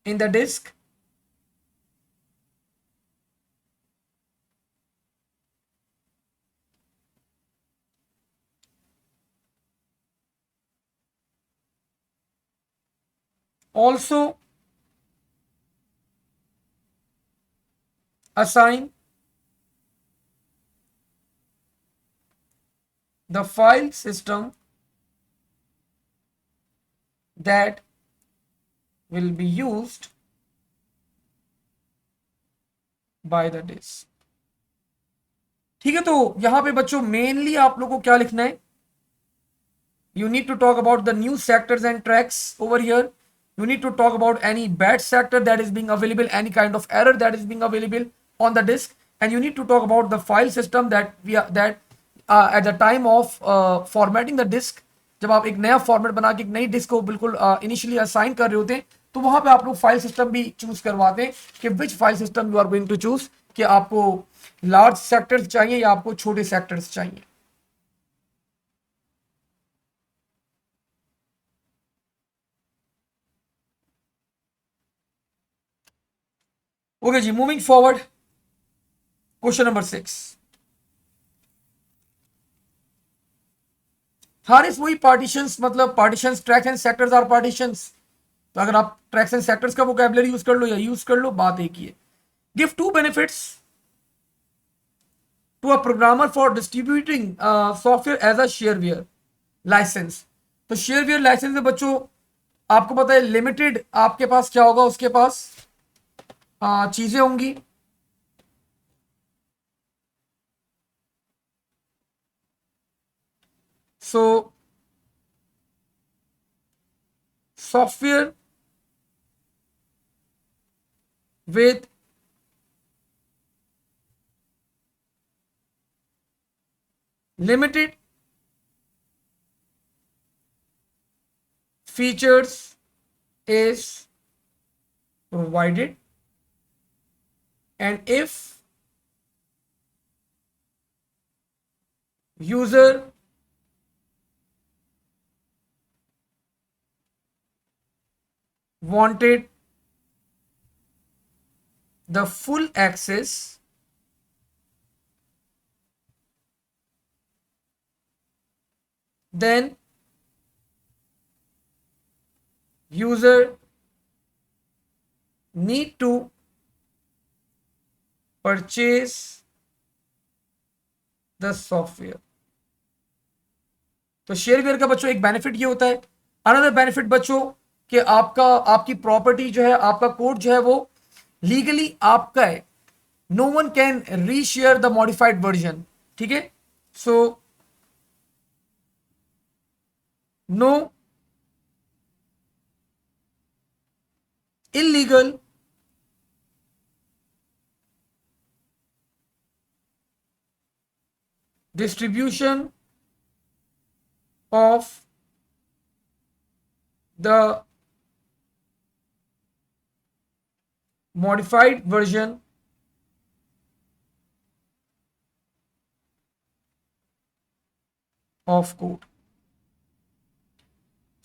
in the disk also assign the file system that will be used by the disk। ठीक है, तो यहां पे बच्चों मेनली आप लोगों को क्या लिखना है? You need to talk about the new sectors and tracks over here. You need to talk about any bad sector that is being available, any kind of error that is being available on the disk, and you need to talk about the file system that at the time of formatting the disk, जब आप एक नया format बना के एक नई disc को बिल्कुल इनिशियली असाइन कर रहे होते हैं, तो वहां पे आप लोग फाइल सिस्टम भी चूज करवाते हैं कि which file system you are going to choose, कि आपको लार्ज सेक्टर्स चाहिए या आपको छोटे सेक्टर्स चाहिए। ओके जी, moving forward, question number 6। Haris वही पार्टीशंस, मतलब partitions, tracks and sectors are partitions. तो अगर आप ट्रैक्स एंड सेक्टर्स का वोकैबुलरी यूज कर लो या यूज कर लो, बात एक ही है। Give two benefits to a programmer for distributing software as a shareware license. तो शेयरवेयर लाइसेंस में बच्चों आपको पता है लिमिटेड आपके पास क्या होगा, उसके पास चीजें होंगी। So software with limited features is provided, and if user wanted the full access, then user need to purchase the software। तो शेयरवेयर का बच्चों एक बेनिफिट ये होता है। अनदर बेनिफिट बच्चों कि आपकी प्रॉपर्टी जो है, आपका कोड जो है वो लीगली आपका है। No one can reshare the modified version. ठीक है, so no illegal distribution of the modified version of code।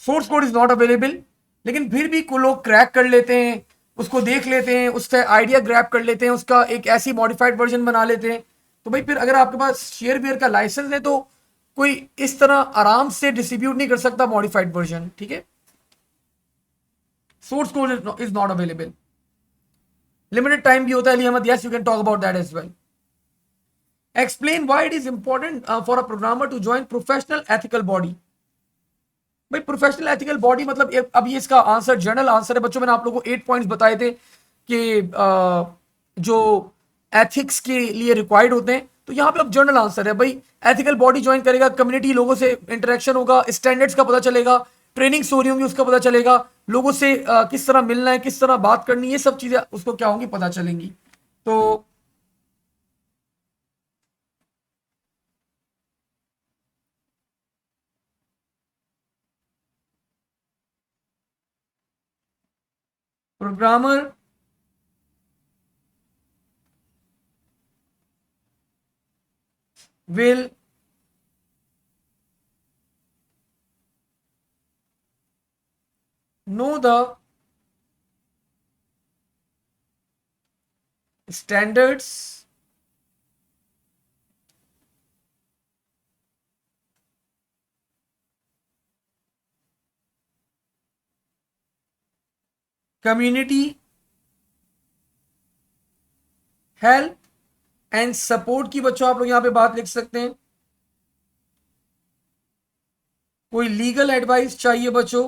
Source code is not available, लेकिन फिर भी कुछ लोग क्रैक कर लेते हैं, उसको देख लेते हैं, उससे आइडिया ग्रैब कर लेते हैं, उसका एक ऐसी मॉडिफाइड वर्जन बना लेते हैं। तो भाई फिर अगर आपके पास शेयरवेयर का लाइसेंस है तो कोई इस तरह आराम से डिस्ट्रीब्यूट नहीं कर सकता मॉडिफाइड वर्जन, ठीक है। Source code is not available, limited time भी होता है। Ali Ahmad, yes you can talk about that as well. Explain why it is important for a programmer to join professional ethical body. भाई professional ethical body मतलब अब ये इसका answer general answer है बच्चों। मैंने आप लोगों को 8 पॉइंट्स बताए थे कि जो एथिक्स के लिए रिक्वायर्ड होते हैं, तो यहाँ पे अब जनरल आंसर है भाई। एथिकल बॉडी ज्वाइन करेगा, कम्युनिटी लोगों से इंटरेक्शन होगा, स्टैंडर्ड्स का पता चलेगा, ट्रेनिंग्स हो रही होंगी उसका पता चलेगा, लोगों से किस तरह मिलना है, किस तरह बात करनी है, ये सब चीजें उसको क्या होंगी, पता चलेंगी। तो programmer will know the standards community help and support की बच्चों आप लोग यहां पे बात लिख सकते हैं। कोई लीगल एडवाइस चाहिए बच्चों,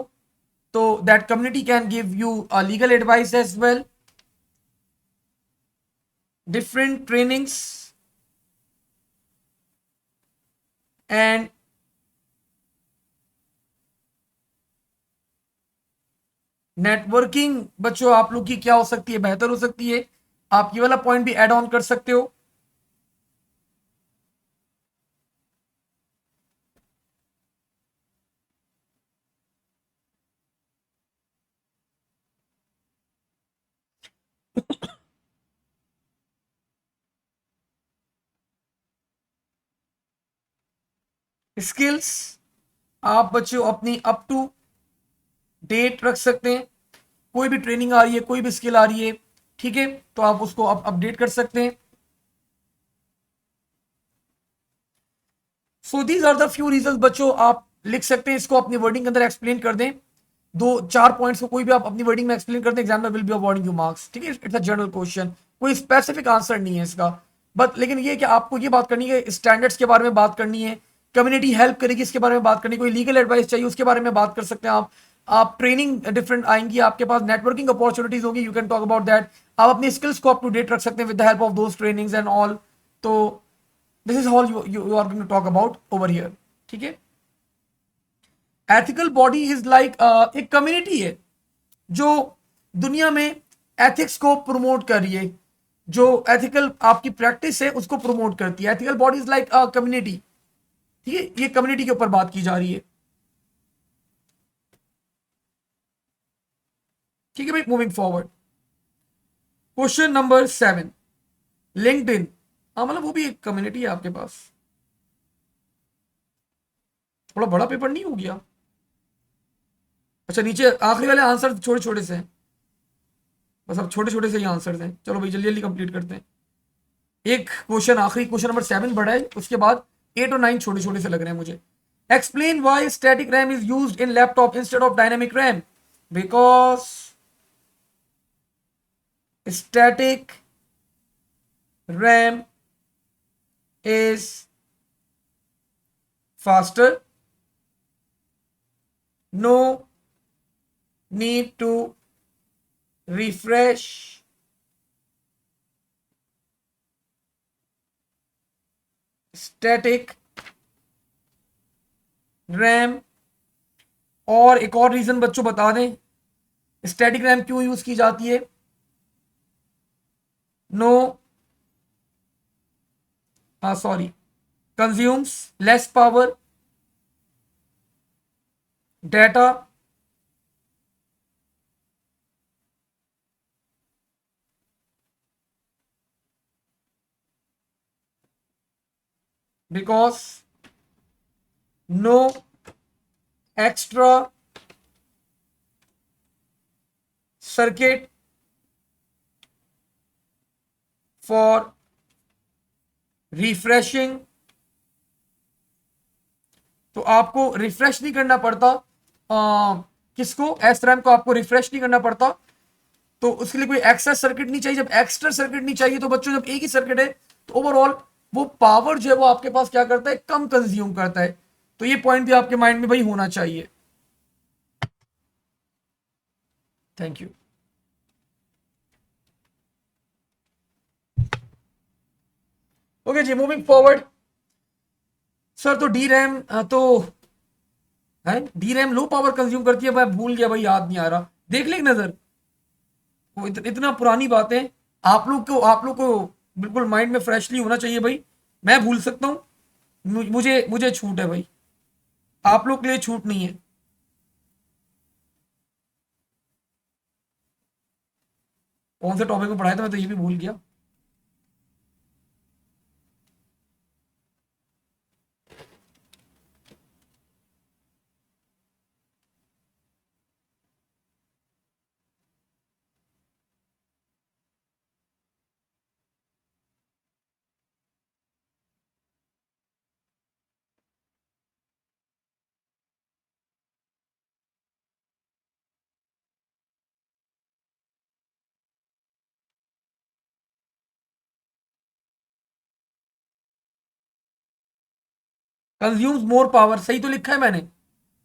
तो that community can give you a legal advice as well. Different trainings and networking बच्चों आप लोग की क्या हो सकती है, बेहतर हो सकती है। आप ये वाला पॉइंट भी ऐड ऑन कर सकते हो। स्किल्स आप बच्चों अपनी अप टू डेट रख सकते हैं। कोई भी ट्रेनिंग आ रही है, कोई भी स्किल आ रही है, ठीक है, तो आप उसको अपडेट कर सकते हैं। So these are the few reasons बच्चों, आप लिख सकते हैं, इसको अपनी वर्डिंग के अंदर एक्सप्लेन कर दें। 2-4 पॉइंट्स को कोई भी आप अपनी वर्डिंग में एक्सप्लेन कर दें, एग्जाम में will be awarding you marks, ठीक है। इट्स अ जनरल क्वेश्चन, कोई स्पेसिफिक आंसर नहीं है इसका। बट लेकिन ये कि आपको ये बात करनी है, स्टैंडर्ड्स के बारे में बात करनी है, कम्युनिटी हेल्प करेगी इसके बारे में बात करनी, कोई लीगल एडवाइस चाहिए उसके बारे में बात कर सकते हैं आप ट्रेनिंग डिफरेंट आएंगी, आपके पास नेटवर्किंग अपॉर्चुनिटीज होगी, you can talk about that. आप अपनी स्किल्स को अप टू डेट रख सकते हैं with the help of those trainings and all. तो this is all you are going to talk about over here, ठीक है। एथिकल बॉडी इज लाइक एक कम्युनिटी है जो दुनिया में एथिक्स को प्रमोट कर रही है, जो एथिकल आपकी प्रैक्टिस है उसको प्रमोट करती है। Ethical body is like a community, ठीक है, ये कम्युनिटी के ऊपर बात की जा रही है, ठीक है भाई। Moving forward, question number 7, LinkedIn. हाँ मतलब वो भी एक कम्युनिटी है आपके पास। थोड़ा बड़ा पेपर नहीं हो गया? अच्छा नीचे आखिरी वाले आंसर छोटे छोटे से हैं, बस अब छोटे छोटे से ही आंसर हैं। चलो भाई जल्दी जल्दी कंप्लीट करते हैं। एक क्वेश्चन आखिरी, क्वेश्चन नंबर 7 बड़ा है, उसके बाद 8 और 9 छोटे छोटे से लग रहे हैं मुझे। Explain why static RAM is used in laptop instead of dynamic RAM. Because static RAM is faster, no need to refresh static RAM. और एक और रीजन बच्चों बता दें, स्टैटिक रैम क्यों यूज की जाती है। No sorry, consumes less power, data because no extra circuit for refreshing तो आपको रिफ्रेश नहीं करना पड़ता, किसको, एस रैम को आपको रिफ्रेश नहीं करना पड़ता। तो उसके लिए कोई एक्स्ट्रा सर्किट नहीं चाहिए। जब एक्स्ट्रा सर्किट नहीं चाहिए तो बच्चों जब एक ही सर्किट है तो ओवरऑल वो पावर जो है वो आपके पास क्या करता है, कम कंज्यूम करता है। तो ये पॉइंट भी आपके माइंड में भाई होना चाहिए। Thank you. ओके जी, मूविंग फॉरवर्ड। सर तो डी रैम तो है, D RAM low power consume करती है, मैं भूल गया भाई, याद नहीं आ रहा, देख ले एक नजर। वो इतना पुरानी बातें आप लोग को बिल्कुल माइंड में फ्रेशली होना चाहिए भाई। मैं भूल सकता हूँ, मुझे मुझे छूट है भाई, आप लोग के लिए छूट नहीं है। कौन से टॉपिक में पढ़ाया था मैं तो ये भी भूल गया। कंज्यूम्स मोर पावर, सही तो लिखा है मैंने।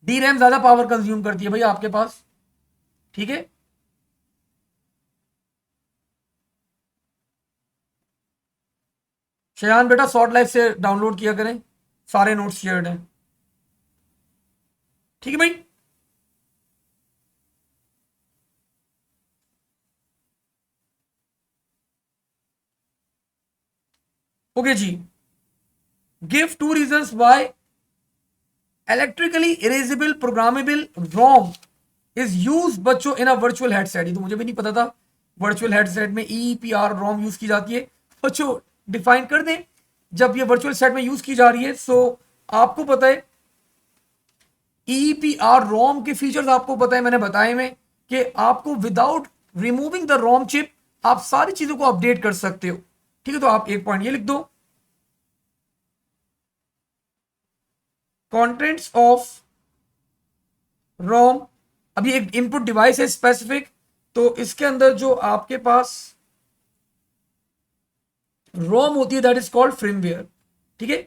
डी रैम ज्यादा पावर कंज्यूम करती है भाई आपके पास, ठीक है। शयान बेटा शॉर्ट लाइफ से डाउनलोड किया करें, सारे नोट्स शेयर्ड हैं, ठीक है भाई। ओके जी, give two reasons why electrically erasable programmable ROM is use बच्चों इन अ वर्चुअल हेडसेट। ये तो मुझे भी नहीं पता था, वर्चुअल हेडसेट में ई पी आर रोम यूज की जाती है। बच्चों डिफाइन कर दें, जब ये वर्चुअल सेट में यूज की जा रही है, सो आपको पता है ई पी आर रोम के फीचर्स आपको पता है, मैंने बताए में कि आपको without removing the ROM chip आप सारी चीजों को अपडेट कर सकते हो, ठीक है। तो आप एक पॉइंट ये लिख दो, कंटेंट्स ऑफ रोम। अभी एक इनपुट डिवाइस है स्पेसिफिक, तो इसके अंदर जो आपके पास रोम होती है दैट इज कॉल्ड फ्रेमवेयर, ठीक है।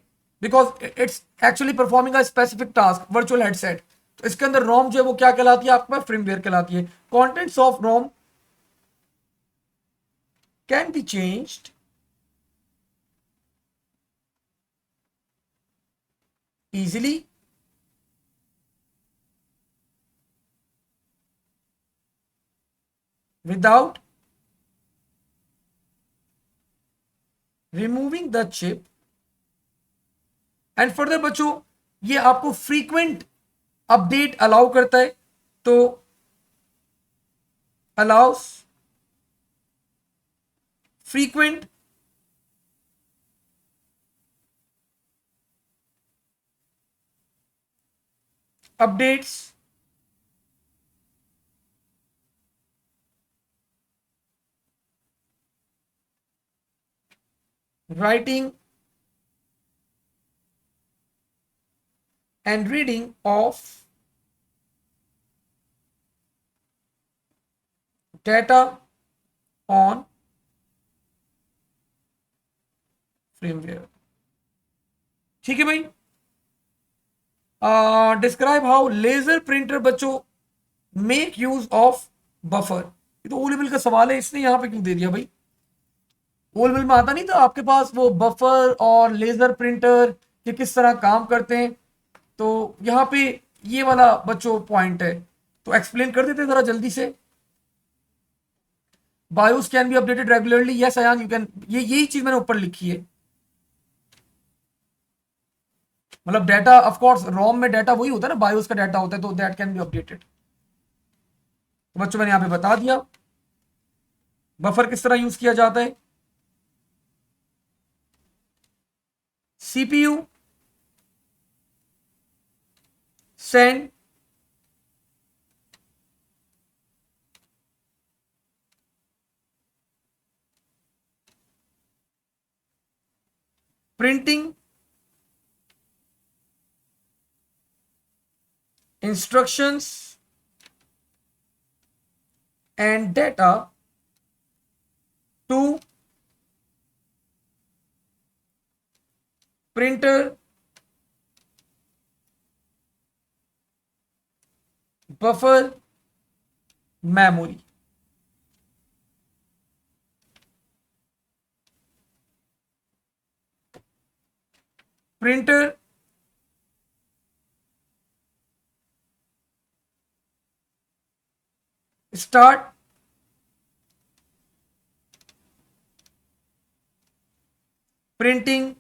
Because it's actually performing a specific task virtual headset. तो इसके अंदर रोम जो है वो क्या कहलाती है आपके पास, फ्रेमवेयर कहलाती है। Contents of ROM can be changed easily without removing the chip। And further बच्चों ये आपको फ्रीक्वेंट अपडेट अलाउ करता है, तो allows frequent updates writing and reading of data on firmware, ठीक है भाई। डिस्क्राइब हाउ लेजर प्रिंटर बच्चों मेक यूज ऑफ बफर। ये तो ओ लेवल का सवाल है, इसने यहां पे क्यों दे दिया भाई, ओ लेवल में आता नहीं था आपके पास वो बफर और लेजर प्रिंटर ये किस तरह काम करते हैं। तो यहाँ पे ये वाला बच्चों पॉइंट है, तो एक्सप्लेन कर देते जरा जल्दी से। BIOS can be updated regularly, yes Ayaan you can, ये यही चीज मैंने ऊपर लिखी है। मतलब डाटा ऑफ कोर्स रोम में डाटा वही होता है ना, बायोस का डाटा होता है, तो दैट कैन बी अपडेटेड। तो बच्चों मैंने यहां पे बता दिया बफर किस तरह यूज किया जाता है। CPU send printing instructions and data to printer buffer memory. Printer start printing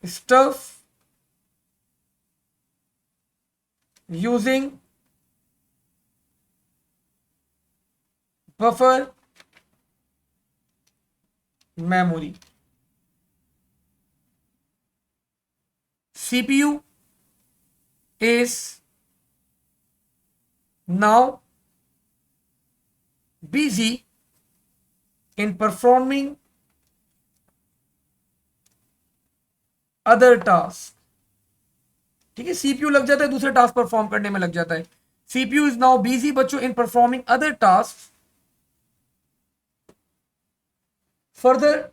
stuff using buffer memory. CPU is now busy in performing other tasks. ठीक है, सीपीयू लग जाता है दूसरे टास्क परफॉर्म करने में लग जाता है. सीपीयू इज नाउ बिजी बच्चों in performing other task. Further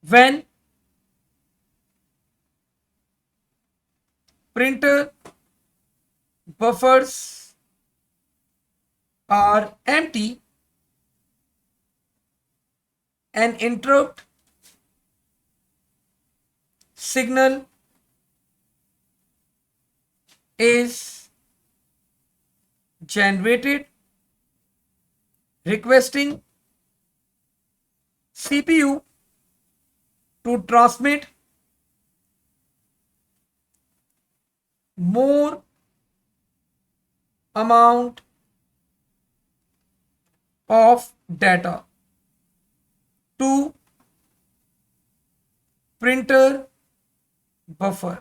when printer buffers are empty, an interrupt signal is generated requesting CPU to transmit more amount of data to printer buffer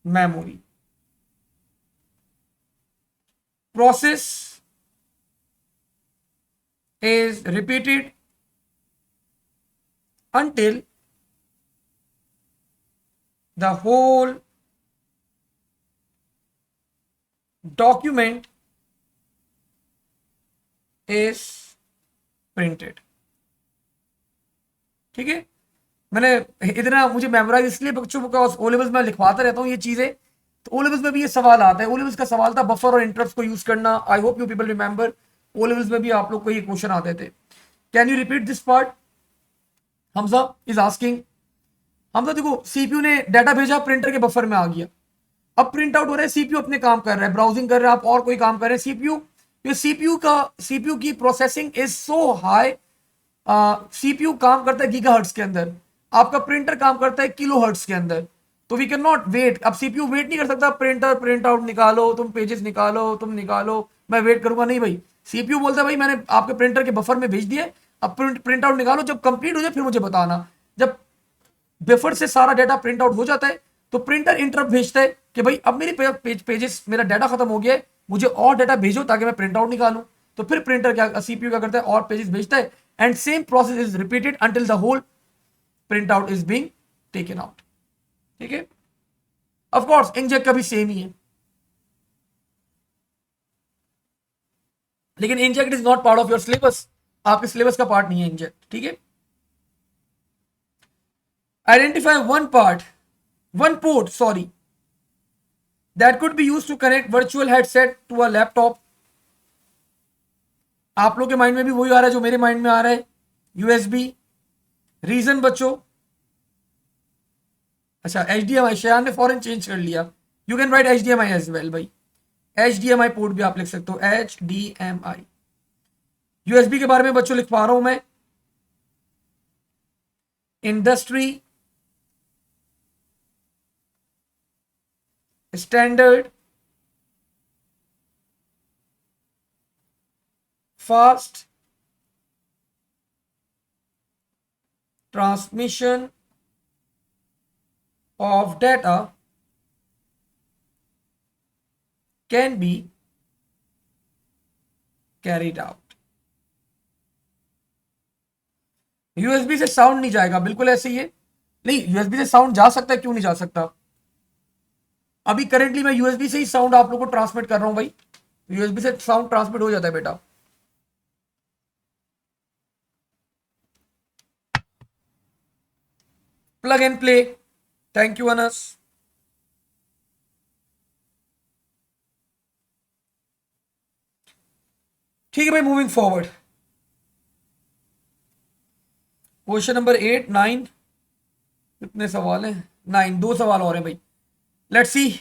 memory. Process is repeated until the whole document is printed. ठीक है, मैंने इतना मुझे memorise इसलिए बच्चों को ओ levels में लिखवाता रहता हूँ ये चीजें, तो ओ लेवल्स में भी ये सवाल आता है. ओ लेवल्स का सवाल था बफर और इंटरप्ट्स को यूज करना. I hope you people remember, O levels में भी आप लोग को ये क्वेश्चन आते थे. Can you repeat this part? Hamza is asking. Hamza देखो, सीपीयू ने डाटा भेजा, प्रिंटर के बफर में आ गया. अब प्रिंट आउट हो रहा है, सीपीयू अपने काम कर रहा है, ब्राउजिंग कर रहा है, आप और कोई काम कर रहे हैं. सीपीयू की processing is so high. CPU काम करता है गीगाहर्ट्ज के अंदर, आपका प्रिंटर काम करता है किलोहर्ट्ज के अंदर. तो वी कैन नॉट वेट. अब सीपीयू वेट नहीं कर सकता, प्रिंट आउट निकालो, तुम पेजेस निकालो, तुम निकालो, मैं वेट करूंगा नहीं भाई. सीपीयू बोलता है भाई मैंने आपके प्रिंटर के बफर में भेज दिए, अब प्रिंट आउट निकालो, जब कंप्लीट हो जाए फिर मुझे बताना. जब बफर से सारा डाटा प्रिंट आउट हो जाता है तो प्रिंटर इंटरप्ट भेजता है कि भाई अब मेरे पेजेस, मेरा डाटा खत्म हो गया है, मुझे और डाटा भेजो ताकि मैं प्रिंट आउट निकालूं. तो फिर प्रिंटर क्या, सीपीयू क्या करता है, और पेजेस भेजता है. And same process is repeated until the whole print out is being taken out. ठीक है, ऑफ कोर्स इंकजेट का भी सेम ही है, लेकिन inkjet is not part of your syllabus. आपके सिलेबस का पार्ट नहीं है इंकजेट. ठीक है, identify one port that could be used to connect virtual headset to a laptop. आप लोग के माइंड में भी वही आ रहा है जो मेरे माइंड में आ रहा है, यूएसबी. रीजन बच्चों, अच्छा HDMI, शयान ने फॉरन चेंज कर लिया. You can write HDMI as well भाई. HDMI पोर्ट भी आप लिख सकते हो, HDMI. यूएसबी के बारे में बच्चों लिख पा रहा हूं मैं. Industry standard fast transmission of data can be carried out. USB से साउंड नहीं जाएगा, बिल्कुल ऐसे ही है. नहीं, यूएसबी से साउंड जा सकता है, क्यों नहीं जा सकता? अभी करेंटली मैं यूएसबी से ही साउंड आप लोगों को ट्रांसमिट कर रहा हूं भाई, यूएसबी से साउंड ट्रांसमिट हो जाता है बेटा। Plug and play. Thank you Anas. ठीक है भाई, मूविंग फॉरवर्ड। क्वेश्चन नंबर 8 9, कितने सवाल हैं? 9, 2 सवाल और हैं भाई। Let's see.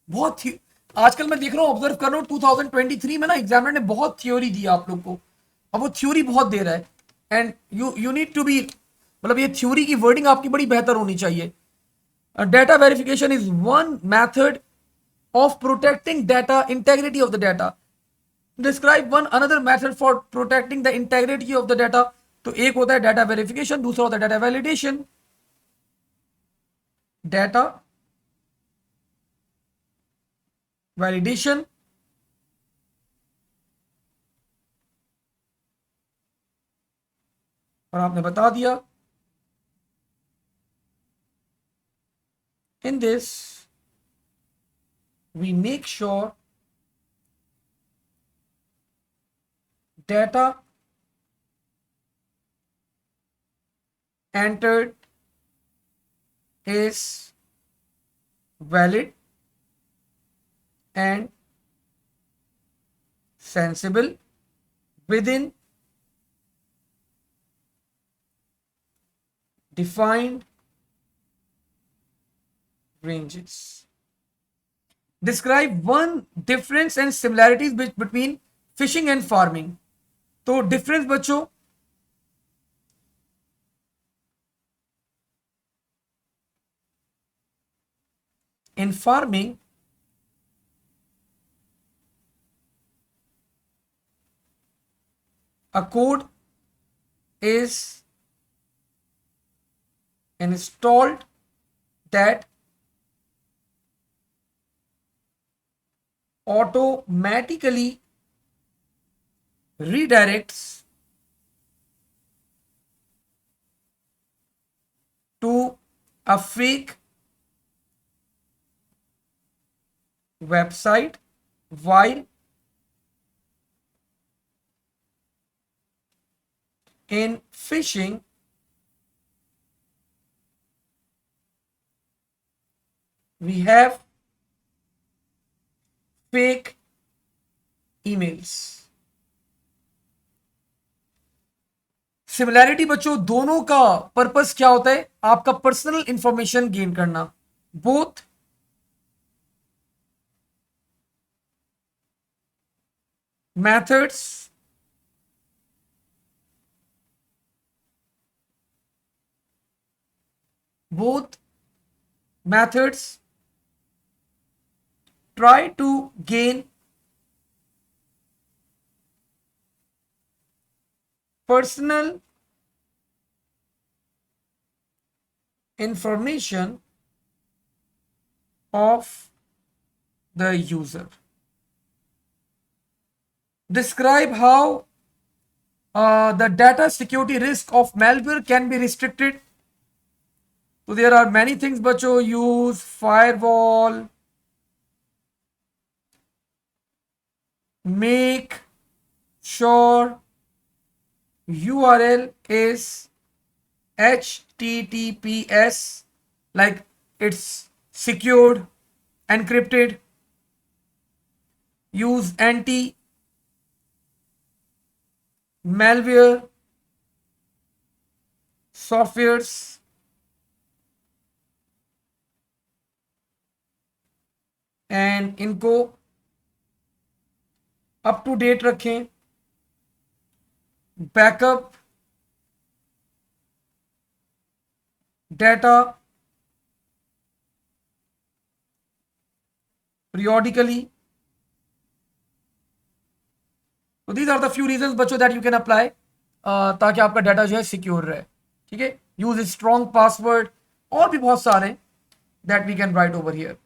बहुत थी, आजकल मैं देख रहा हूँ, ऑब्जर्व कर रहा हूँ 2023 में ना एग्जामिनर ने बहुत थ्योरी दी आप लोग को। अब वो थ्योरी बहुत दे रहा है, and you need to be, मतलब ये थ्योरी की वर्डिंग आपकी बड़ी बेहतर होनी चाहिए। Data verification is one method of protecting data integrity of the data. Describe one another method for protecting the integrity of the data. तो एक होता है डेटा वेरिफिकेशन, दूसरा होता है डेटा वैलिडेशन। डेटा वैलिडेशन, और आपने बता दिया। In this we make sure data entered is valid and sensible within defined ranges. Describe one difference and similarities between fishing and farming. तो difference बच्चों, in farming a code is installed that automatically redirects to a fake website, while in phishing we have fake emails. Similarity बच्चों, दोनों का purpose क्या होता है? आपका personal information gain करना। Both methods both methods try to gain personal information of the user. Describe how the data security risk of malware can be restricted. So there are many things बच्चों, use firewall, make sure URL is HTTPS, like it's secured, encrypted. Use anti malware softwares, and इनको up to date रखें। Backup data periodically. तो these are the few reasons बच्चों that you can apply, ताकि आपका data जो है secure रहे। ठीक है, यूज स्ट्रॉन्ग पासवर्ड, और भी बहुत सारे that we can write over here.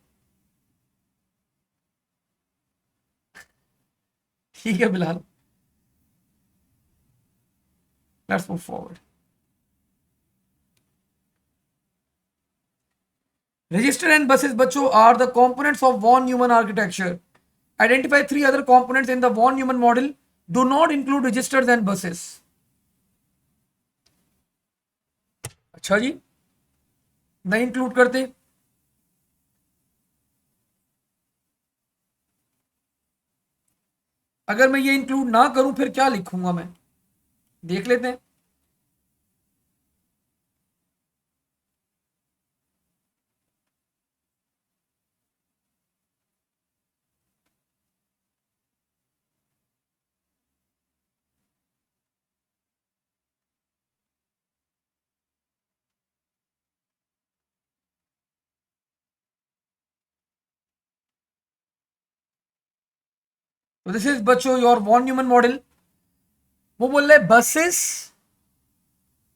ठीक है Bilal, let's move forward. Register and buses बच्चों are the components of von Neumann architecture. Identify three other components in the von Neumann model. Do not include registers and buses. अच्छा जी, नहीं include करते. अगर मैं ये include ना करूं फिर क्या लिखूंगा मैं, देख लेते हैं. तो दिस इज बच्चों योर वॉन न्यूमन मॉडल. वो बोल रहे बसेस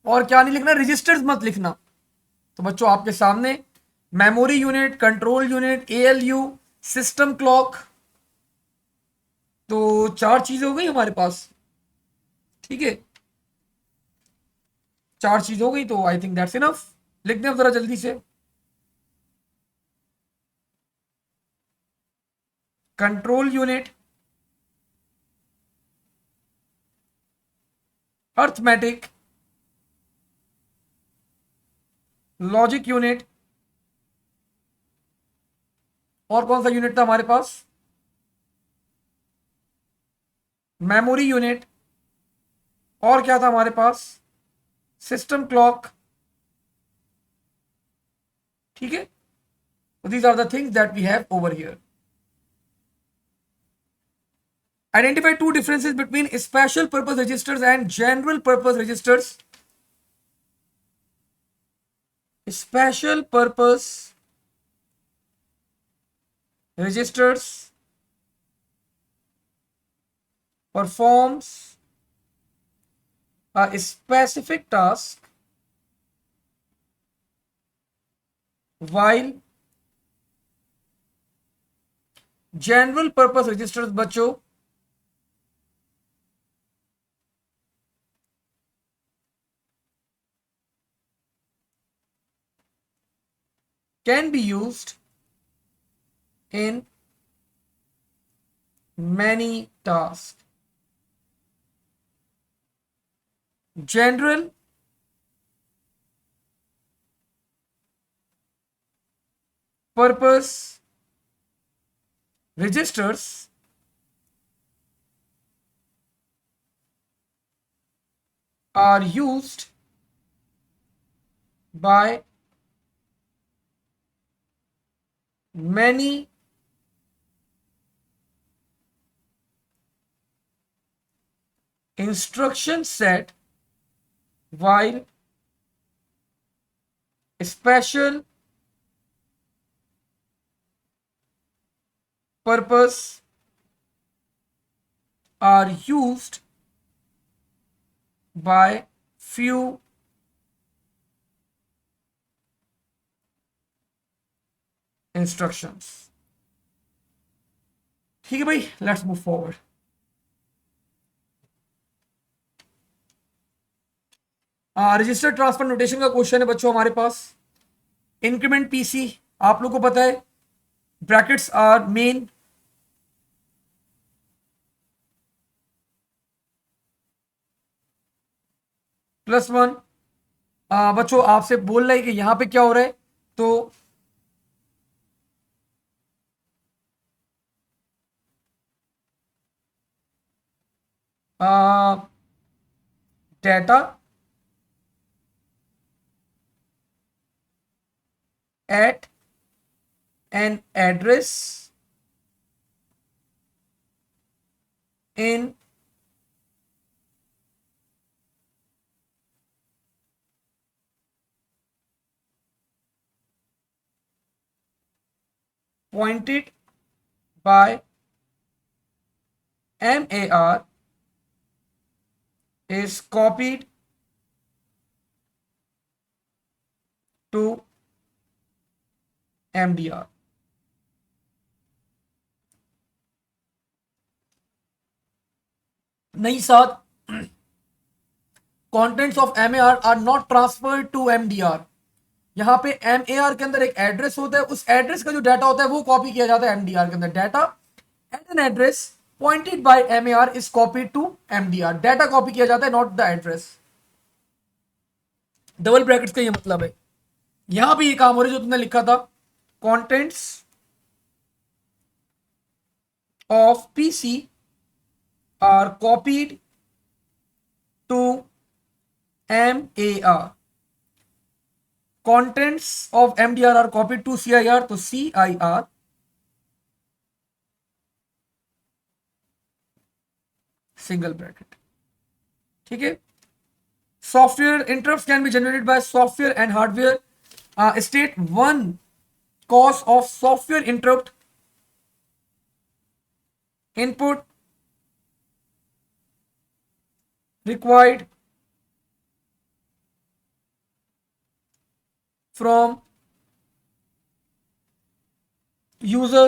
और क्या नहीं लिखना, रजिस्टर्स मत लिखना. तो बच्चों आपके सामने memory unit, control unit, ALU, system clock, तो चार चीजें हो गई हमारे पास. ठीक है, चार चीज हो गई, तो आई थिंक दैट्स इनफ. लिख दें जरा जल्दी से. Control unit, arithmetic, logic unit, और कौन सा यूनिट था हमारे पास, मेमोरी यूनिट, और क्या था हमारे पास, सिस्टम क्लॉक. ठीक है, these are the things that we have over here. Identify two differences between special purpose registers and general purpose registers. Special purpose registers performs a specific task while general purpose registers बच्चों can be used in many tasks. General purpose registers are used by many instruction set while special purpose are used by few instructions. ठीक है भाई, let's move forward. Register transfer notation का question है बच्चों हमारे पास. Increment PC आप लोग को पता है, ब्रैकेट्स आर मेन, +1. बच्चों आपसे बोल रहा है कि यहां पे क्या हो रहा है, तो data at an address in pointed by MAR is copied to MDR. नहीं साथ, contents of MAR are not transferred to MDR. यहाँ पे MAR के अंदर एक एड्रेस होता है, उस एड्रेस का जो डाटा होता है वो कॉपी किया जाता है MDR के अंदर. Data at an address pointed by MAR is copied to MDR. Data copy किया जाता है, not the address. Double brackets का ये मतलब है. यहां पे ये काम हो रहा है जो तुमने लिखा था, contents of PC are copied to MAR. contents of MDR are copied to CIR, तो CIR सिंगल ब्रैकेट. ठीक है. Software interrupts can be generated by software and hardware. State one cause of software interrupt. Input required from user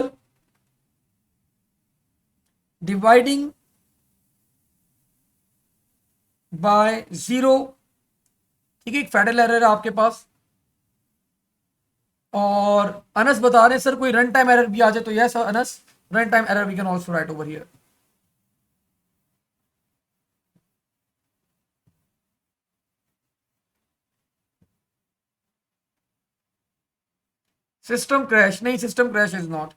dividing by 0. ठीक है. एक federal error है आपके पास. और अनस बता रहे हैं सर कोई रन टाइम एरर भी आ जाए तो yes Anas, run time error we can also write over here. System crash नहीं, system crash is not.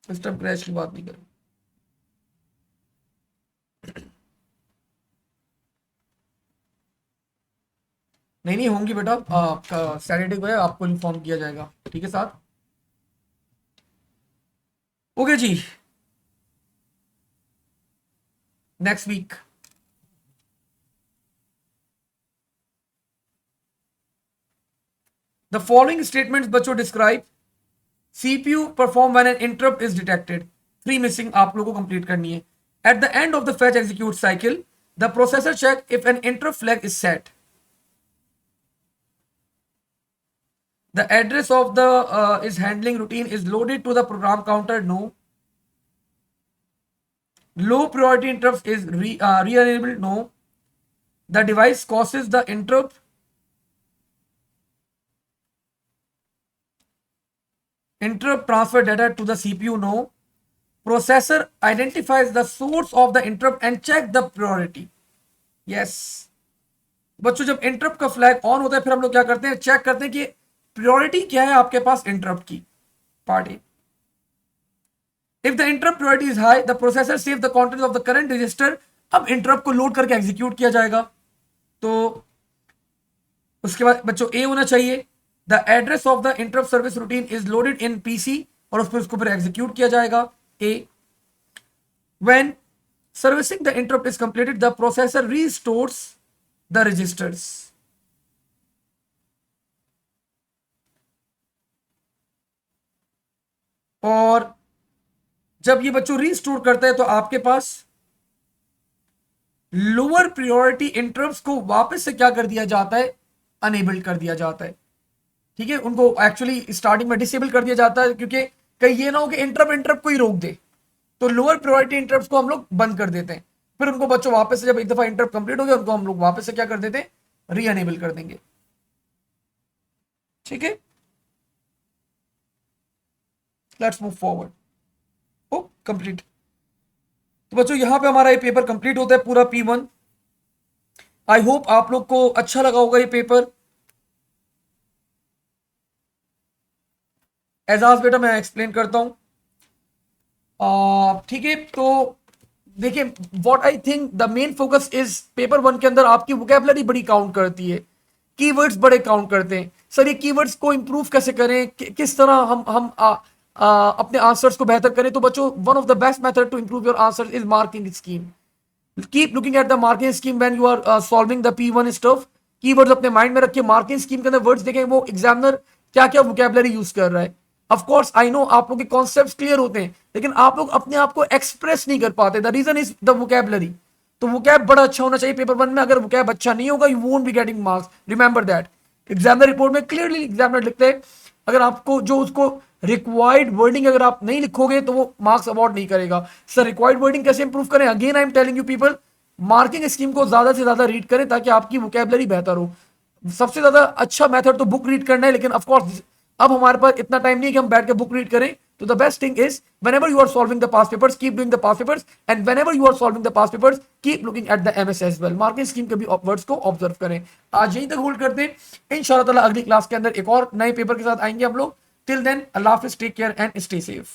System crash की बात नहीं करें. नहीं नहीं होंगी बेटा, सैटरडे को है, आपको इन्फॉर्म किया जाएगा. ठीक है साथ. ओके जी. Next week the following statements बच्चों describe CPU perform when an interrupt is detected. 3 missing आप लोगों को कंप्लीट करनी है. At the end of the fetch execute cycle the processor check if an interrupt flag is set. The address of the is handling routine is loaded to the program counter. No. Low priority interrupts is re-enabled. No. The device causes the interrupt. Interrupt transfer data to the CPU. No. Processor identifies the source of the interrupt and check the priority. Yes. बच्चों जब interrupt का flag on होता है फिर हम लोग क्या करते हैं, चेक करते हैं कि प्रियोरिटी क्या है आपके पास इंटरप्ट की. Part A. If the interrupt priority is high the processor save the content of the current register. अब इंटरप्ट को लोड करके एग्जीक्यूट किया जाएगा. तो उसके बाद बच्चों ए होना चाहिए. The address of the interrupt service routine is loaded in PC और उस पर उसको फिर एग्जीक्यूट किया जाएगा. A. When servicing the interrupt is completed the processor restores the registers. और जब ये बच्चों रीस्टोर करता है तो आपके पास लोअर प्रायोरिटी इंटरप्ट्स को वापस से क्या कर दिया जाता है, अनेबल कर दिया जाता है. ठीक है. उनको एक्चुअली स्टार्टिंग में डिसेबल कर दिया जाता है क्योंकि कहीं ये ना हो कि इंटरप्ट को ही रोक दे. तो लोअर प्रायोरिटी इंटरप्ट्स को हम लोग बंद कर देते हैं. फिर उनको बच्चों वापस से जब एक दफा इंटरप्ट कंप्लीट हो गया उनको हम लोग वापस से क्या कर देते हैं, री अनेबल कर देंगे. ठीक है. Let's move forward. ओ कंप्लीट. तो बच्चों यहां पे हमारा ये पेपर कंप्लीट होता है पूरा P1. आई होप आप लोग को अच्छा लगा होगा ये पेपर. एजाज बेटा मैं एक्सप्लेन करता हूं. ठीक है. तो देखिए what I think the main focus is paper 1 के अंदर आपकी वोकैबुलरी बड़ी काउंट करती है, कीवर्ड्स बड़े काउंट करते हैं. सर ये कीवर्ड्स को इंप्रूव कैसे करें, किस तरह हम अपने आंसर्स को बेहतर करें. तो बच्चों one of the best method to improve your answer is marking scheme. Keep looking at the marking scheme when you are solving the P1 stuff. Keywords अपने माइंड में रखिए. मार्किंग स्कीम के अंदर वर्ड्स देखें वो एग्जामिनर क्या क्या vocabulary use कर रहा है. ऑफ कोर्स आई नो आप लोग के कॉन्सेप्ट्स क्लियर होते हैं लेकिन आप लोग अपने आप को एक्सप्रेस नहीं कर पाते. The reason is the vocabulary. तो वोकैब बड़ा अच्छा होना चाहिए पेपर 1 में. अगर वोकैब अच्छा नहीं होगा you won't be getting marks. Remember that. Examiner report में क्लियरली एग्जामिनर लिखते हैं अगर आपको जो उसको रिक्वायर्ड वर्डिंग अगर आप नहीं लिखोगे तो वो मार्क्स अवॉर्ड नहीं करेगा. सर रिक्वायर्ड वर्डिंग कैसे इंप्रूव करें. Again I am telling you people marking scheme को ज्यादा से ज्यादा रीड करें ताकि आपकी वोकेबलरी बेहतर हो। सबसे ज्यादा अच्छा मेथड तो बुक रीड करना है, लेकिन ऑफ कोर्स अब हमारे पास इतना टाइम नहीं है कि हम बैठ के बुक रीड करें। तो the best thing is whenever you are solving the past papers, keep doing the past papers, and whenever you are solving the past papers, keep looking at the MS as well। Marking scheme के भी words को observe करें। आज यहीं तक hold करते हैं, इंशाल्लाह ताला अगली क्लास के अंदर एक और नए पेपर के साथ आएंगे हम लोग। टिल देन अल्लाह हाफिज, take care and stay safe.